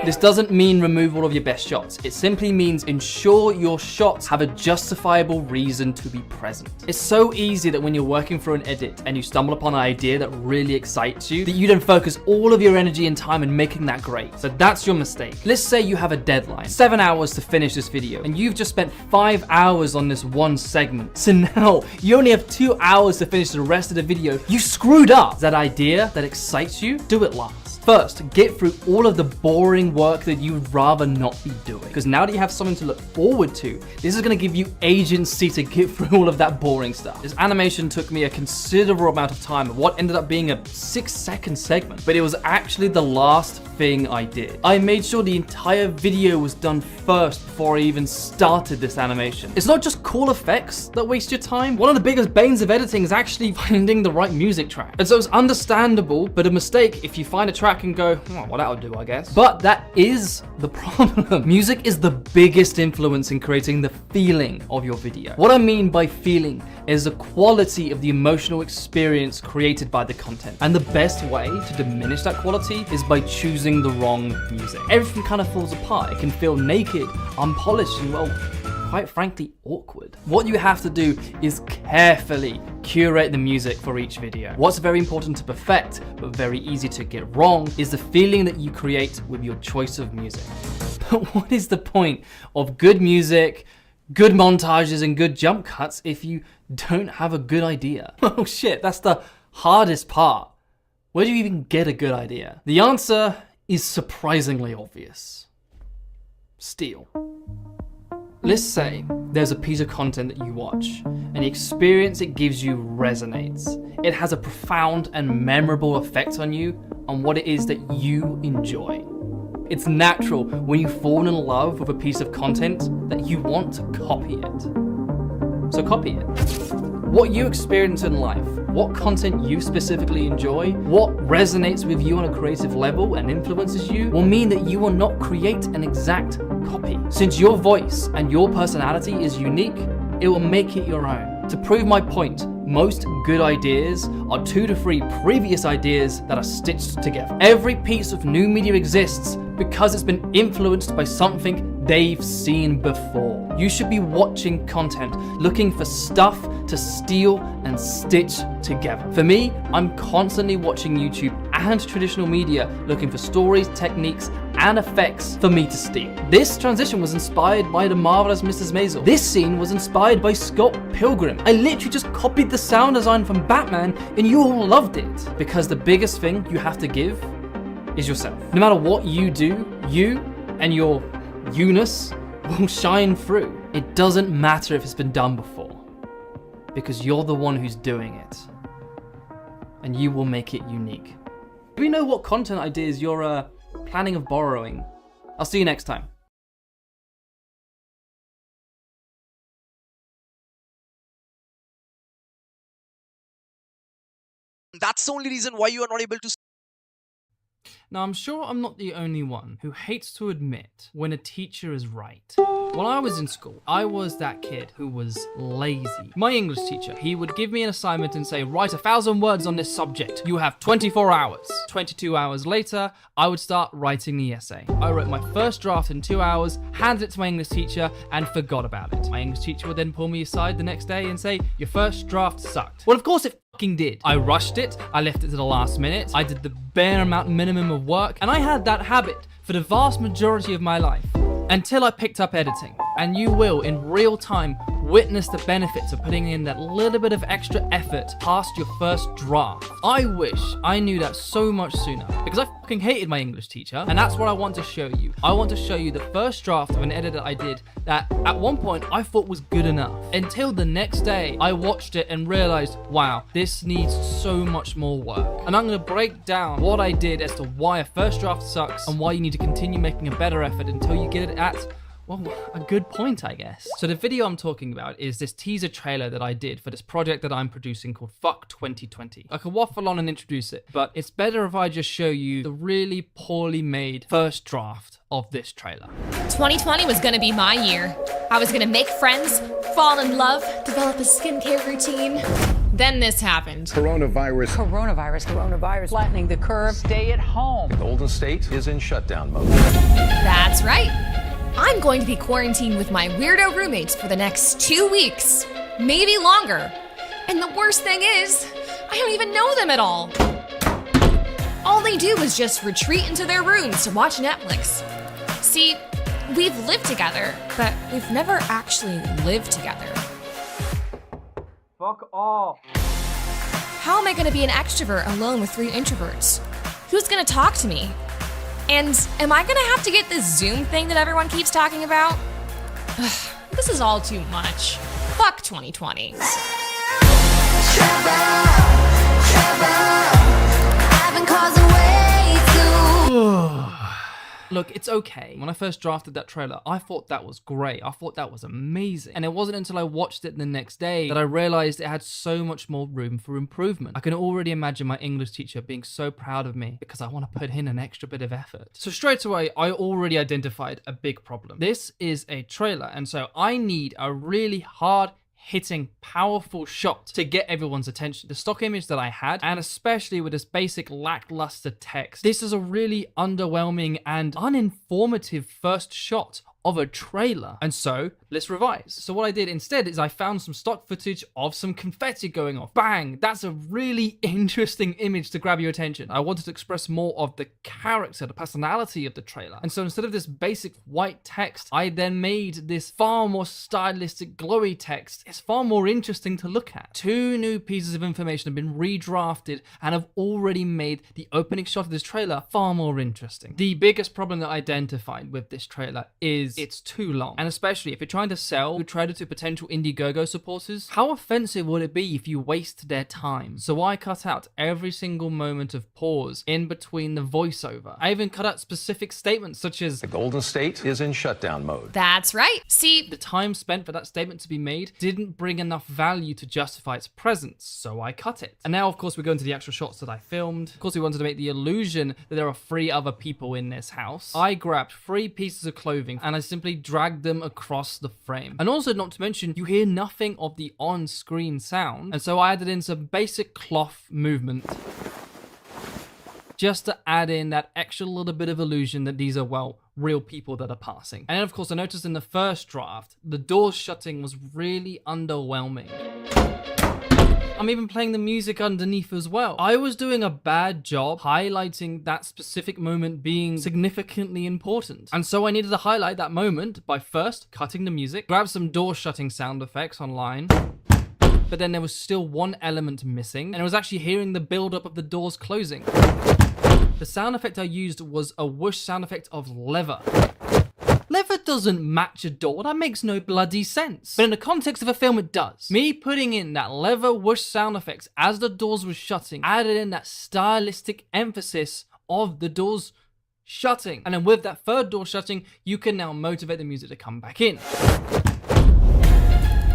Speaker 15: This doesn't mean remove all of your best shots. It simply means ensure your shots have a justifiable reason to be present. It's so easy that when you're working for an edit and you stumble upon an idea that really excites you, that you then focus all of your energy and time in making that great. So that's your mistake. Let's say you have a deadline, 7 hours to finish this video, and you've just spent 5 hours on this one segment. So now you only have 2 hours to finish the rest of the video. You screwed up. That idea that excites you, do it last. steps. First, get through all of the boring work that you'd rather not be doing. Because now that you have something to look forward to, this is going to give you agency to get through all of that boring stuff. This animation took me a considerable amount of time, what ended up being a 6-second segment, but it was actually the last thing I did. I made sure the entire video was done first before I even started this animation. It's not just cool effects that waste your time. One of the biggest banes of editing is actually finding the right music track. And so it's understandable, but a mistake if you find a track and go, oh, well, that'll do, I guess. But that is the problem. Music is the biggest influence in creating the feeling of your video. What I mean by feeling is the quality of the emotional experience created by the content. And the best way to diminish that quality is by choosing the wrong music. Everything kind of falls apart. It can feel naked, unpolished, and well, quite frankly, awkward. What you have to do is carefully curate the music for each video. What's very important to perfect, but very easy to get wrong, is the feeling that you create with your choice of music. But what is the point of good music, good montages, and good jump cuts if you don't have a good idea? Oh shit, that's the hardest part. Where do you even get a good idea? The answer is surprisingly obvious. Steal. Let's say there's a piece of content that you watch, and the experience it gives you resonates. It has a profound and memorable effect on you and what it is that you enjoy. It's natural when you fall in love with a piece of content that you want to copy it. So copy it. What you experience in life, what content you specifically enjoy, what resonates with you on a creative level and influences you, will mean that you will not create an exact copy. Since your voice and your personality is unique, it will make it your own. To prove my point, most good ideas are 2 to 3 previous ideas that are stitched together. Every piece of new media exists because it's been influenced by something they've seen before. You should be watching content, looking for stuff to steal and stitch together. For me, I'm constantly watching YouTube and traditional media, looking for stories, techniques, and effects for me to steal. This transition was inspired by The Marvelous Mrs. Maisel. This scene was inspired by Scott Pilgrim. I literally just copied the sound design from Batman and you all loved it. Because the biggest thing you have to give is yourself. No matter what you do, you and your you-ness will shine through. It doesn't matter if it's been done before, because you're the one who's doing it, and you will make it unique. Do we know what content ideas you're planning of borrowing? I'll see you next time.
Speaker 20: That's the only reason why you are not able to.
Speaker 1: Now, I'm sure I'm not the only one who hates to admit when a teacher is right. While I was in school, I was that kid who was lazy. My English teacher, he would give me an assignment and say, write 1,000 words on this subject. You have 24 hours. 22 hours later, I would start writing the essay. I wrote my first draft in 2 hours, handed it to my English teacher, and forgot about it. My English teacher would then pull me aside the next day and say, your first draft sucked. Well, of course it fucking did. I rushed it, I left it to the last minute, I did the bare minimum of work, and I had that habit for the vast majority of my life. Until I picked up editing. And you will, in real time, witness the benefits of putting in that little bit of extra effort past your first draft. I wish I knew that so much sooner, because I fucking hated my English teacher, and that's what I want to show you. I want to show you the first draft of an edit that I did that at one point I thought was good enough. Until the next day, I watched it and realized, wow, this needs so much more work. And I'm gonna break down what I did as to why a first draft sucks and why you need to continue making a better effort until you get it at, well, a good point, I guess. So the video I'm talking about is this teaser trailer that I did for this project that I'm producing called Fuck 2020. I could waffle on and introduce it, but it's better if I just show you the really poorly made first draft of this trailer.
Speaker 18: 2020 was gonna be my year. I was gonna make friends, fall in love, develop a skincare routine. Then this happened.
Speaker 21: Coronavirus. Flattening the curve. Stay at home.
Speaker 22: The Golden State is in shutdown mode.
Speaker 18: That's right. I'm going to be quarantined with my weirdo roommates for the next 2 weeks, maybe longer. And the worst thing is, I don't even know them at all. All they do is just retreat into their rooms to watch Netflix. See, we've lived together, but we've never actually lived together.
Speaker 15: Fuck off.
Speaker 18: How am I going to be an extrovert alone with 3 introverts? Who's gonna talk to me? And am I gonna have to get this Zoom thing that everyone keeps talking about? Ugh, this is all too much. Fuck 2020.
Speaker 15: Look, it's okay. When I first drafted that trailer, I thought that was great. I thought that was amazing. And it wasn't until I watched it the next day that I realized it had so much more room for improvement. I can already imagine my English teacher being so proud of me because I want to put in an extra bit of effort. So straight away, I already identified a big problem. This is a trailer, and so I need a really hard hitting, powerful shot to get everyone's attention. The stock image that I had, and especially with this basic lackluster text, this is a really underwhelming and uninformative first shot of a trailer. And so let's revise. So what I did instead is I found some stock footage of some confetti going off. Bang! That's a really interesting image to grab your attention. I wanted to express more of the character, the personality of the trailer. And so instead of this basic white text, I then made this far more stylistic glowy text. It's far more interesting to look at. 2 new pieces of information have been redrafted and have already made the opening shot of this trailer far more interesting. The biggest problem that I identified with this trailer is it's too long. And especially if you're trying to sell your trailer to potential Indiegogo supporters, how offensive would it be if you waste their time? So I cut out every single moment of pause in between the voiceover. I even cut out specific statements such as,
Speaker 22: The Golden State is in shutdown mode.
Speaker 18: That's right. See,
Speaker 15: the time spent for that statement to be made didn't bring enough value to justify its presence, so I cut it. And now, of course, we're going to the actual shots that I filmed. Of course, we wanted to make the illusion that there are 3 other people in this house. I grabbed 3 pieces of clothing and I simply dragged them across the frame. And also, not to mention, you hear nothing of the on-screen sound, and so I added in some basic cloth movement just to add in that extra little bit of illusion that these are, well, real people that are passing. And then, of course, I noticed in the first draft, the door shutting was really underwhelming. I'm even playing the music underneath as well. I was doing a bad job highlighting that specific moment being significantly important. And so I needed to highlight that moment by first cutting the music, grab some door shutting sound effects online, but then there was still one element missing, and it was actually hearing the build-up of the doors closing. The sound effect I used was a whoosh sound effect of leather. Leather doesn't match a door, that makes no bloody sense. But in the context of a film, it does. Me putting in that leather whoosh sound effects as the doors were shutting added in that stylistic emphasis of the doors shutting. And then with that third door shutting, you can now motivate the music to come back in.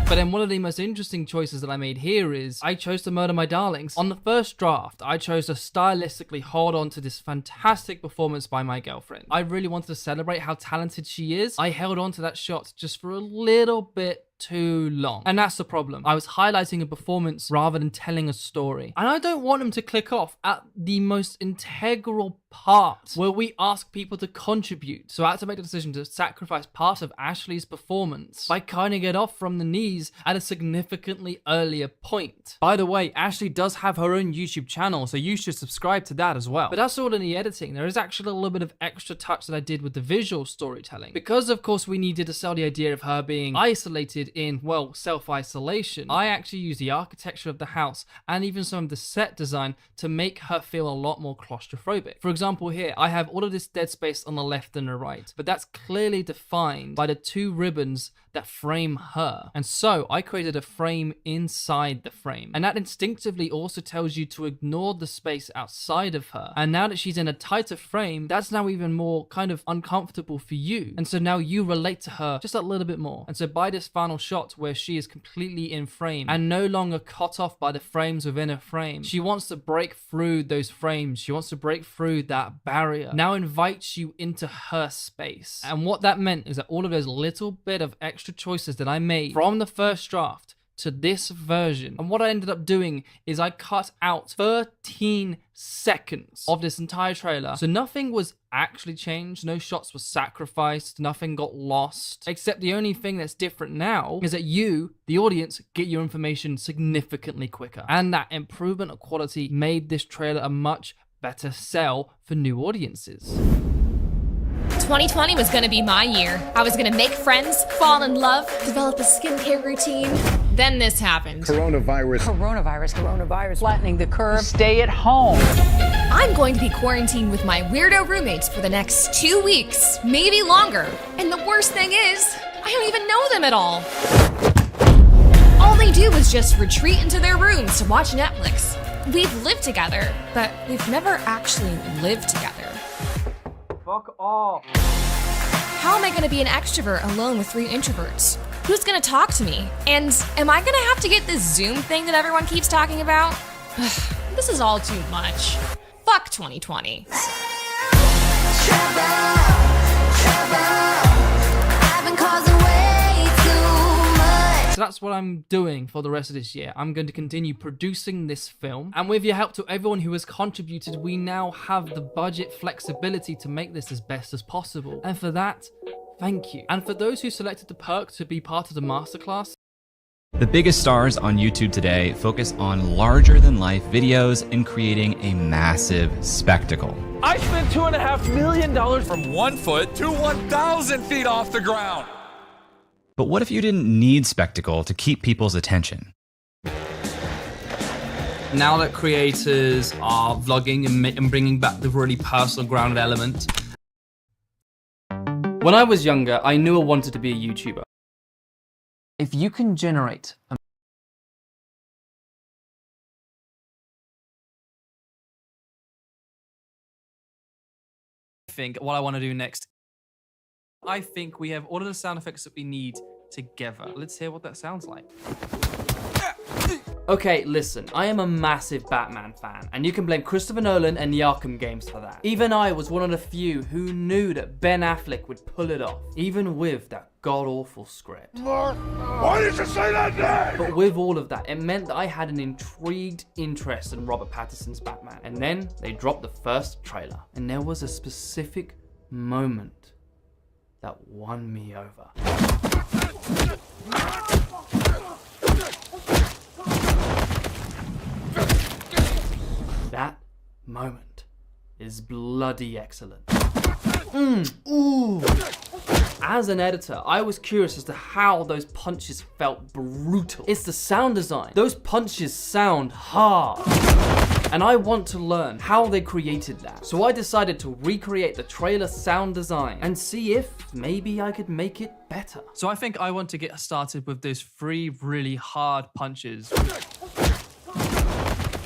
Speaker 15: But then one of the most interesting choices that I made here is I chose to murder my darlings. On the first draft, I chose to stylistically hold on to this fantastic performance by my girlfriend. I really wanted to celebrate how talented she is. I held on to that shot just for a little bit too long. And that's the problem. I was highlighting a performance rather than telling a story. And I don't want them to click off at the most integral part where we ask people to contribute. So I had to make the decision to sacrifice part of Ashley's performance by cutting it off from the knees at a significantly earlier point. By the way, Ashley does have her own YouTube channel, so you should subscribe to that as well. But that's all in the editing. There is actually a little bit of extra touch that I did with the visual storytelling. Because of course we needed to sell the idea of her being isolated in, well, self-isolation, I actually used the architecture of the house and even some of the set design to make her feel a lot more claustrophobic. For example, here, I have all of this dead space on the left and the right, but that's clearly defined by the 2 ribbons that frame her. And so I created a frame inside the frame. And that instinctively also tells you to ignore the space outside of her. And now that she's in a tighter frame, that's now even more kind of uncomfortable for you. And so now you relate to her just a little bit more. And so by this final shot where she is completely in frame and no longer cut off by the frames within a frame, she wants to break through those frames. She wants to break through that barrier. Now invites you into her space. And what that meant is that all of those little bit of extra choices that I made from the first draft to this version, and what I ended up doing is I cut out 13 seconds of this entire trailer. So nothing was actually changed, no shots were sacrificed, nothing got lost, except the only thing that's different now is that you, the audience, get your information significantly quicker. And that improvement of quality made this trailer a much better sell for new audiences.
Speaker 18: 2020 was gonna be my year. I was gonna make friends, fall in love, develop a skincare routine, Then this happened.
Speaker 21: Coronavirus. Flattening the curve. Stay at home.
Speaker 18: I'm going to be quarantined with my weirdo roommates for the next 2 weeks, maybe longer. And the worst thing is, I don't even know them at all. All they do is just retreat into their rooms to watch Netflix. We've lived together, but we've never actually lived together.
Speaker 11: Fuck off.
Speaker 18: How am I gonna be an extrovert alone with 3 introverts? Who's gonna talk to me? And am I gonna have to get this Zoom thing that everyone keeps talking about? This is all too much. Fuck 2020.
Speaker 2: So that's what I'm doing for the rest of this year. I'm going to continue producing this film. And with your help to everyone who has contributed, we now have the budget flexibility to make this as best as possible. And for that, thank you. And for those who selected the perk to be part of the masterclass,
Speaker 5: The biggest stars on YouTube today focus on larger-than-life videos and creating a massive spectacle.
Speaker 9: I spent $2.5 million from 1 foot to 1,000 feet off the ground.
Speaker 5: But what if you didn't need spectacle to keep people's attention?
Speaker 2: now that creators are vlogging and bringing back the really personal, grounded element. When I was younger, I knew I wanted to be a YouTuber.
Speaker 15: If you can generate a
Speaker 2: think what I want to do next, I think we have all of the sound effects that we need together. Let's hear what that sounds like. Okay, listen, I am a massive Batman fan, and you can blame Christopher Nolan and the Arkham games for that. Even I was one of the few who knew that Ben Affleck would pull it off, even with that god-awful script.
Speaker 9: Mark, why did you say that name?
Speaker 2: But with all of that, it meant that I had an intrigued interest in Robert Pattinson's Batman. And then they dropped the first trailer, and there was a specific moment that won me over. That moment is bloody excellent. Ooh. As an editor, I was curious as to how those punches felt brutal. It's the sound design. Those punches sound hard. And I want to learn how they created that. So I decided to recreate the trailer sound design and see if maybe I could make it better. So I think I want to get started with those 3 really hard punches,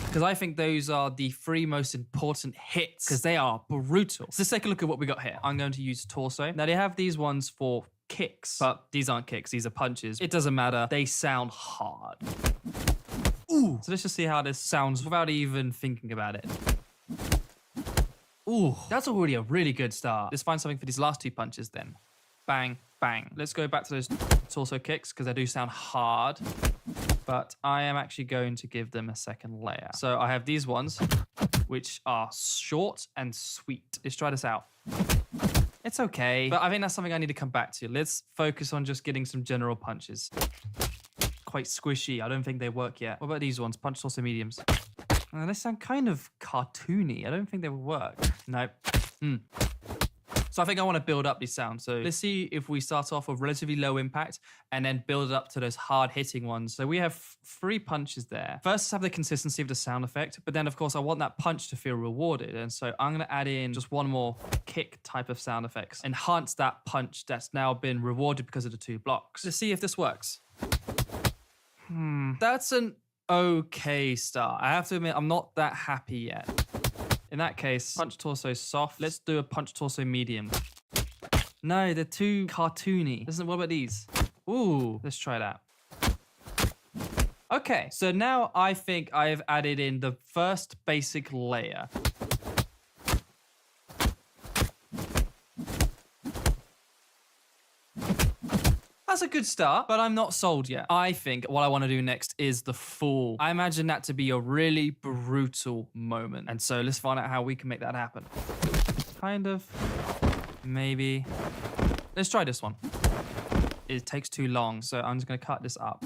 Speaker 2: because I think those are the 3 most important hits, because they are brutal. So let's take a look at what we got here. I'm going to use torso. Now they have these ones for kicks, but these aren't kicks, these are punches. It doesn't matter, they sound hard. Ooh. So let's just see how this sounds without even thinking about it. Ooh, that's already a really good start. Let's find something for these last 2 punches then. Bang, bang. Let's go back to those torso kicks, because they do sound hard. But I am actually going to give them a second layer. So I have these ones, which are short and sweet. Let's try this out. It's okay, but I think that's something I need to come back to. Let's focus on just getting some general punches. Quite squishy. I don't think they work yet. What about these ones? Punch torso mediums. They sound kind of cartoony. I don't think they will work. Nope. So I think I want to build up these sounds. So let's see if we start off with relatively low impact and then build it up to those hard hitting ones. So we have 3 punches there. First, let's have the consistency of the sound effect, but then of course I want that punch to feel rewarded. And so I'm going to add in just one more kick type of sound effects. Enhance that punch that's now been rewarded because of the 2 blocks. Let's see if this works. That's an okay start. I have to admit, I'm not that happy yet. In that case, punch torso soft. Let's do a punch torso medium. No, they're too cartoony. What about these? Ooh, let's try that. Okay, so now I think I have added in the first basic layer. That's a good start, but I'm not sold yet. I think what I want to do next is the fall. I imagine that to be a really brutal moment. And so let's find out how we can make that happen. Kind of. Maybe. Let's try this one. It takes too long, so I'm just going to cut this up.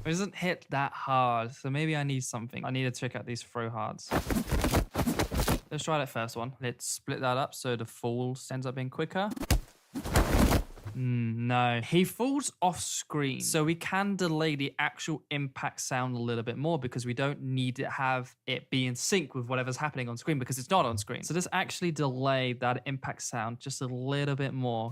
Speaker 2: It doesn't hit that hard, so maybe I need something. I need to check out these throw hards. Let's try that first one. Let's split that up so the fall ends up being quicker.
Speaker 15: No. He falls off screen, so we can delay the actual impact sound a little bit more because we don't need to have it be in sync with whatever's happening on screen because it's not on screen. So let's actually delay that impact sound just a little bit more.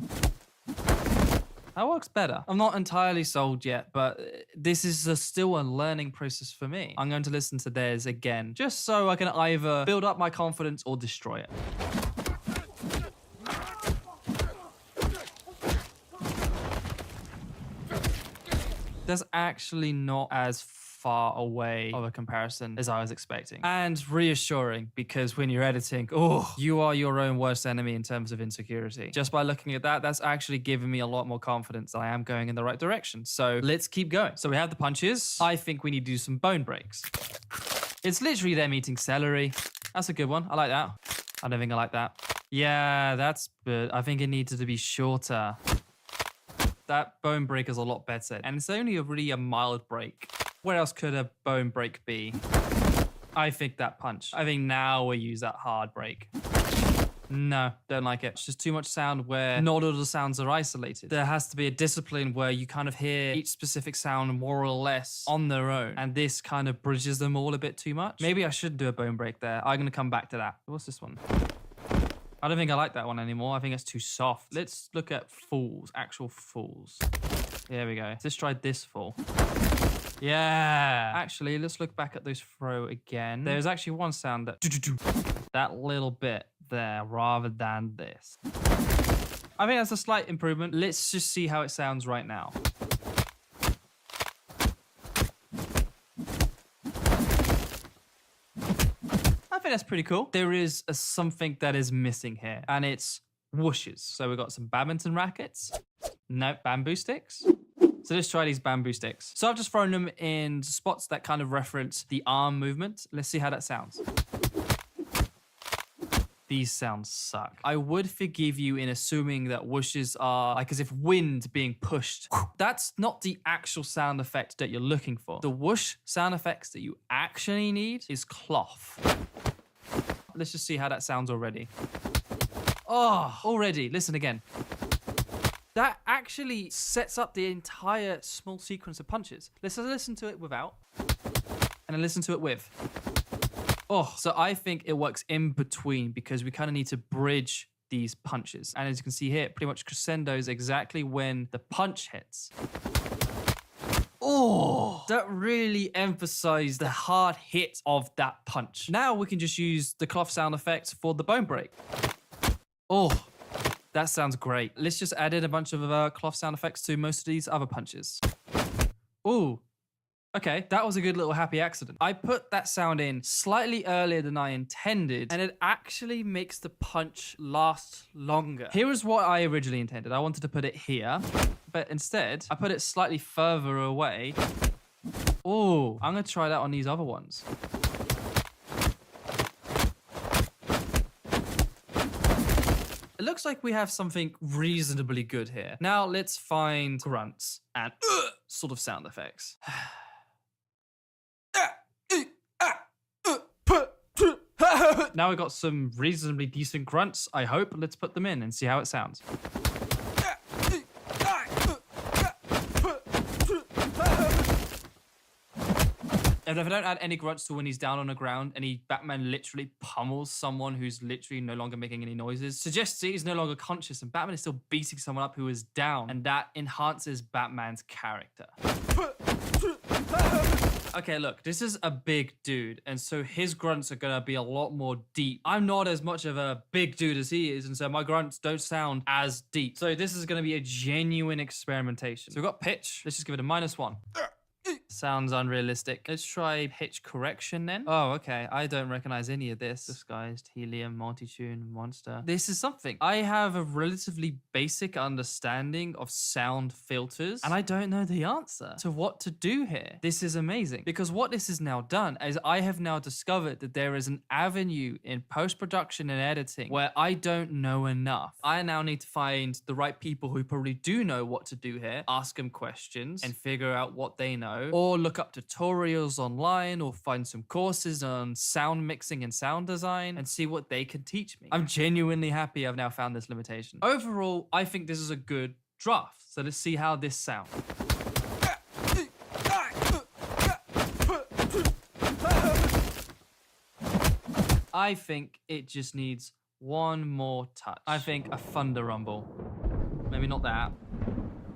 Speaker 15: That works better. I'm not entirely sold yet, but this is still a learning process for me. I'm going to listen to theirs again, just so I can either build up my confidence or destroy it. That's actually not as far away of a comparison as I was expecting. And reassuring, because when you're editing, you are your own worst enemy in terms of insecurity. Just by looking at that, that's actually given me a lot more confidence that I am going in the right direction. So let's keep going. So we have the punches. I think we need to do some bone breaks. It's literally them eating celery. That's a good one. I like that. I don't think I like that. Yeah, that's good. I think it needed to be shorter. That bone break is a lot better. And it's only really a mild break. Where else could a bone break be? I think that punch. I think now we use that hard break. No, don't like it. It's just too much sound where not all the sounds are isolated. There has to be a discipline where you kind of hear each specific sound more or less on their own. And this kind of bridges them all a bit too much. Maybe I should do a bone break there. I'm going to come back to that. What's this one? I don't think I like that one anymore. I think it's too soft. Let's look at falls, actual falls. There we go. Let's try this fall. Yeah. Actually, let's look back at those throw again. There's actually one sound that little bit there rather than this. I think that's a slight improvement. Let's just see how it sounds right now. I think that's pretty cool. There is something that is missing here, and it's whooshes. So we've got some badminton rackets. No, bamboo sticks. So let's try these bamboo sticks. So I've just thrown them in spots that kind of reference the arm movement. Let's see how that sounds. These sounds suck. I would forgive you in assuming that whooshes are like as if wind being pushed. That's not the actual sound effect that you're looking for. The whoosh sound effects that you actually need is cloth. Let's just see how that sounds already. Oh, already. Listen again. That actually sets up the entire small sequence of punches. Let's listen to it without, and then listen to it with. Oh, so I think it works in between because we kind of need to bridge these punches. And as you can see here, it pretty much crescendos exactly when the punch hits. Oh, that really emphasized the hard hit of that punch. Now we can just use the cloth sound effects for the bone break. Oh. That sounds great. Let's just add in a bunch of cloth sound effects to most of these other punches. Ooh. Okay, that was a good little happy accident. I put that sound in slightly earlier than I intended, and it actually makes the punch last longer. Here is what I originally intended. I wanted to put it here, but instead, I put it slightly further away. Ooh, I'm gonna try that on these other ones. It looks like we have something reasonably good here. Now let's find grunts and sort of sound effects. Now we've got some reasonably decent grunts, I hope. Let's put them in and see how it sounds. And if I don't add any grunts to when he's down on the ground and Batman literally pummels someone who's literally no longer making any noises, suggests he's no longer conscious and Batman is still beating someone up who is down, and that enhances Batman's character. Okay, look, this is a big dude, and so his grunts are gonna be a lot more deep. I'm not as much of a big dude as he is, and so my grunts don't sound as deep. So this is gonna be a genuine experimentation. So we've got pitch. Let's just give it a -1. Sounds unrealistic. Let's try pitch correction then. Oh, okay. I don't recognize any of this. Disguised, helium, multi-tune, monster. This is something. I have a relatively basic understanding of sound filters, and I don't know the answer to what to do here. This is amazing because what this has now done is I have now discovered that there is an avenue in post-production and editing where I don't know enough. I now need to find the right people who probably do know what to do here, ask them questions and figure out what they know, or look up tutorials online or find some courses on sound mixing and sound design and see what they can teach me. I'm genuinely happy I've now found this limitation. Overall, I think this is a good draft. So let's see how this sounds. I think it just needs one more touch. I think a thunder rumble. Maybe not that.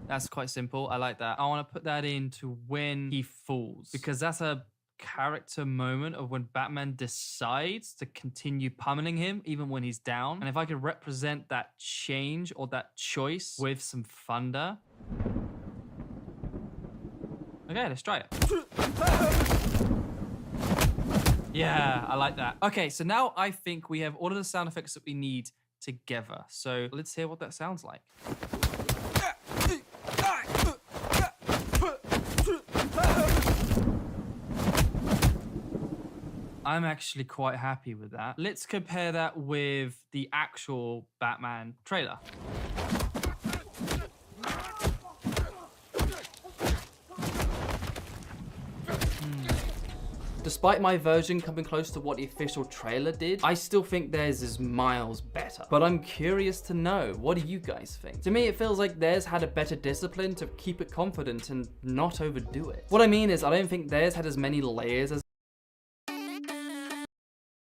Speaker 15: That's quite simple. I like that. I want to put that in to when he falls, because that's a character moment of when Batman decides to continue pummeling him even when he's down. And if I could represent that change or that choice with some thunder. Okay, let's try it. Yeah, I like that. Okay, so now I think we have all of the sound effects that we need together. So let's hear what that sounds like. I'm actually quite happy with that. Let's compare that with the actual Batman trailer. Despite my version coming close to what the official trailer did, I still think theirs is miles better. But I'm curious to know, what do you guys think? To me, it feels like theirs had a better discipline to keep it confident and not overdo it. What I mean is, I don't think theirs had as many layers as.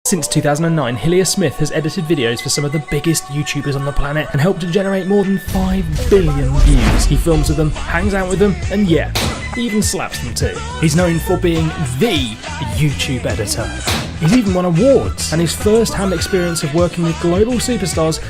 Speaker 12: Since 2009, Hillier Smith has edited videos for some of the biggest YouTubers on the planet and helped to generate more than 5 billion views. He films with them, hangs out with them, and yeah, he even slaps them too. He's known for being the YouTube editor. He's even won awards, and his first-hand experience of working with global superstars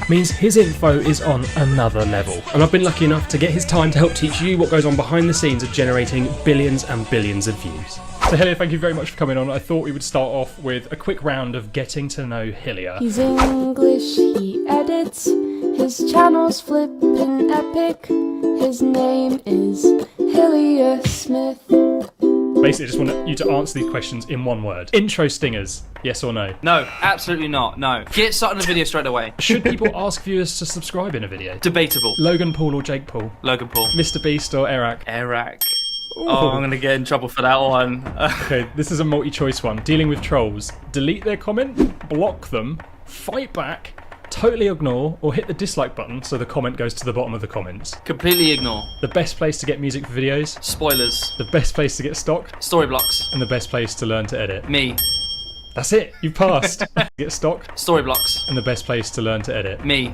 Speaker 12: means his info is on another level. And I've been lucky enough to get his time to help teach you what goes on behind the scenes of generating billions and billions of views. So Hillier, thank you very much for coming on. I thought we would start off with a quick round of getting to know Hillier.
Speaker 13: He's English, he edits, his channel's flippin' epic, his name is Hillier Smith.
Speaker 12: Basically, I just want you to answer these questions in one word. Intro stingers, yes or no?
Speaker 15: No, absolutely not, no. Get started on the video straight away.
Speaker 12: Should people ask viewers to subscribe in a video?
Speaker 15: Debatable.
Speaker 12: Logan Paul or Jake Paul?
Speaker 15: Logan Paul.
Speaker 12: Mr. Beast or Eric?
Speaker 15: Eric.
Speaker 12: Ooh.
Speaker 15: Oh, I'm gonna get in trouble for that one.
Speaker 12: Okay, this is a multi-choice one. Dealing with trolls. Delete their comment, block them, fight back, totally ignore, or hit the dislike button so the comment goes to the bottom of the comments.
Speaker 15: Completely ignore.
Speaker 12: The best place to get music for videos?
Speaker 15: Spoilers.
Speaker 12: The best place to get stock?
Speaker 15: Storyblocks.
Speaker 12: And the best place to learn to edit?
Speaker 15: Me.
Speaker 12: That's it, you passed. Get stock?
Speaker 15: Storyblocks.
Speaker 12: And the best place to learn to edit?
Speaker 15: Me.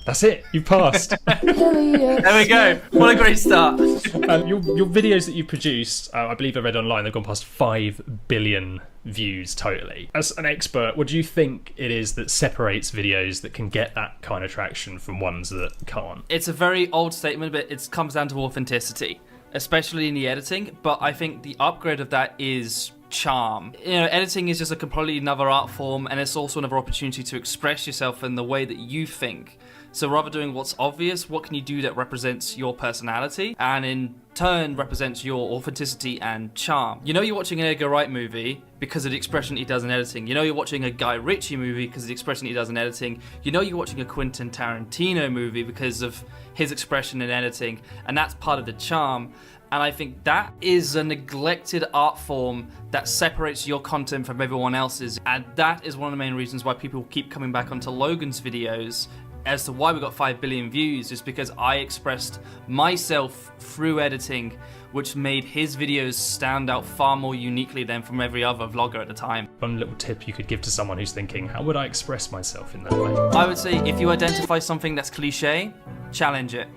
Speaker 12: That's it, you passed.
Speaker 15: There we go. What a great start.
Speaker 12: Your videos that you produced, I believe I read online, they've gone past 5 billion views totally. As an expert, what do you think it is that separates videos that can get that kind of traction from ones that can't?
Speaker 15: It's a very old statement, but it comes down to authenticity, especially in the editing. But I think the upgrade of that is charm. You know, editing is just a completely another art form, and it's also another opportunity to express yourself in the way that you think. So rather doing what's obvious, what can you do that represents your personality and in turn represents your authenticity and charm? You know you're watching an Edgar Wright movie because of the expression he does in editing. You know you're watching a Guy Ritchie movie because of the expression he does in editing. You know you're watching a Quentin Tarantino movie because of his expression in editing, and that's part of the charm. And I think that is a neglected art form that separates your content from everyone else's. And that is one of the main reasons why people keep coming back onto Logan's videos as to why we got 5 billion views, is because I expressed myself through editing, which made his videos stand out far more uniquely than from every other vlogger at the time.
Speaker 12: One little tip you could give to someone who's thinking, how would I express myself in that way?
Speaker 15: I would say if you identify something that's cliche, challenge it.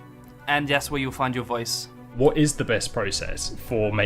Speaker 15: And that's where you'll find your voice.
Speaker 12: What is the best process for making